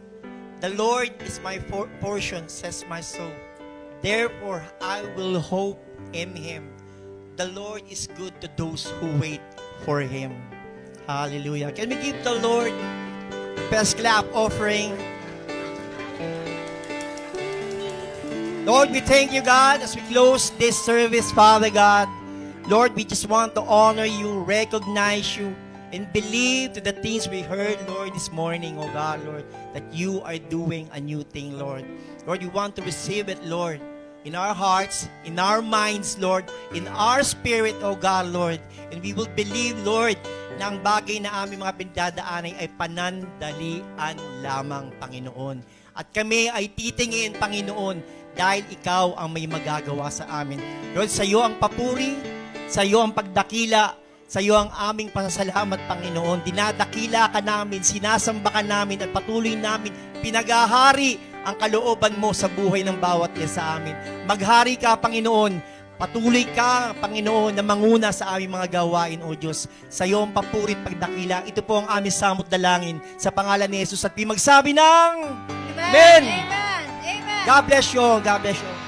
The Lord is my portion, says my soul. Therefore, I will hope in Him. The Lord is good to those who wait for Him. Hallelujah. Can we give the Lord the best clap offering? Lord, we thank you, God, as we close this service, Father God. Lord, we just want to honor you, recognize you, and believe to the things we heard, Lord, this morning, oh God, Lord, that you are doing a new thing, Lord. Lord, we want to receive it, Lord, in our hearts, in our minds, Lord, in our spirit, oh God, Lord. And we will believe, Lord, na ang bagay na aming mga pinagdadaanan ay panandalian lamang, Panginoon. At kami ay titingin, Panginoon, dahil ikaw ang may magagawa sa amin. Lord, sa iyo ang papuri, sa iyo ang pagdakila, sa iyo ang aming pasasalamat, Panginoon. Dinadakila ka namin, sinasamba ka namin, at patuloy namin pinagahari ang kalooban mo sa buhay ng bawat isa sa amin. Maghari ka, Panginoon. Patuloy ka, Panginoon, na manguna sa aming mga gawain, O Diyos. Sa iyo ang papuri at pagdakila. Ito po ang aming samot dalangin sa pangalan ni Jesus. At di magsabi ng Amen! Amen. Amen. God bless you. God bless you.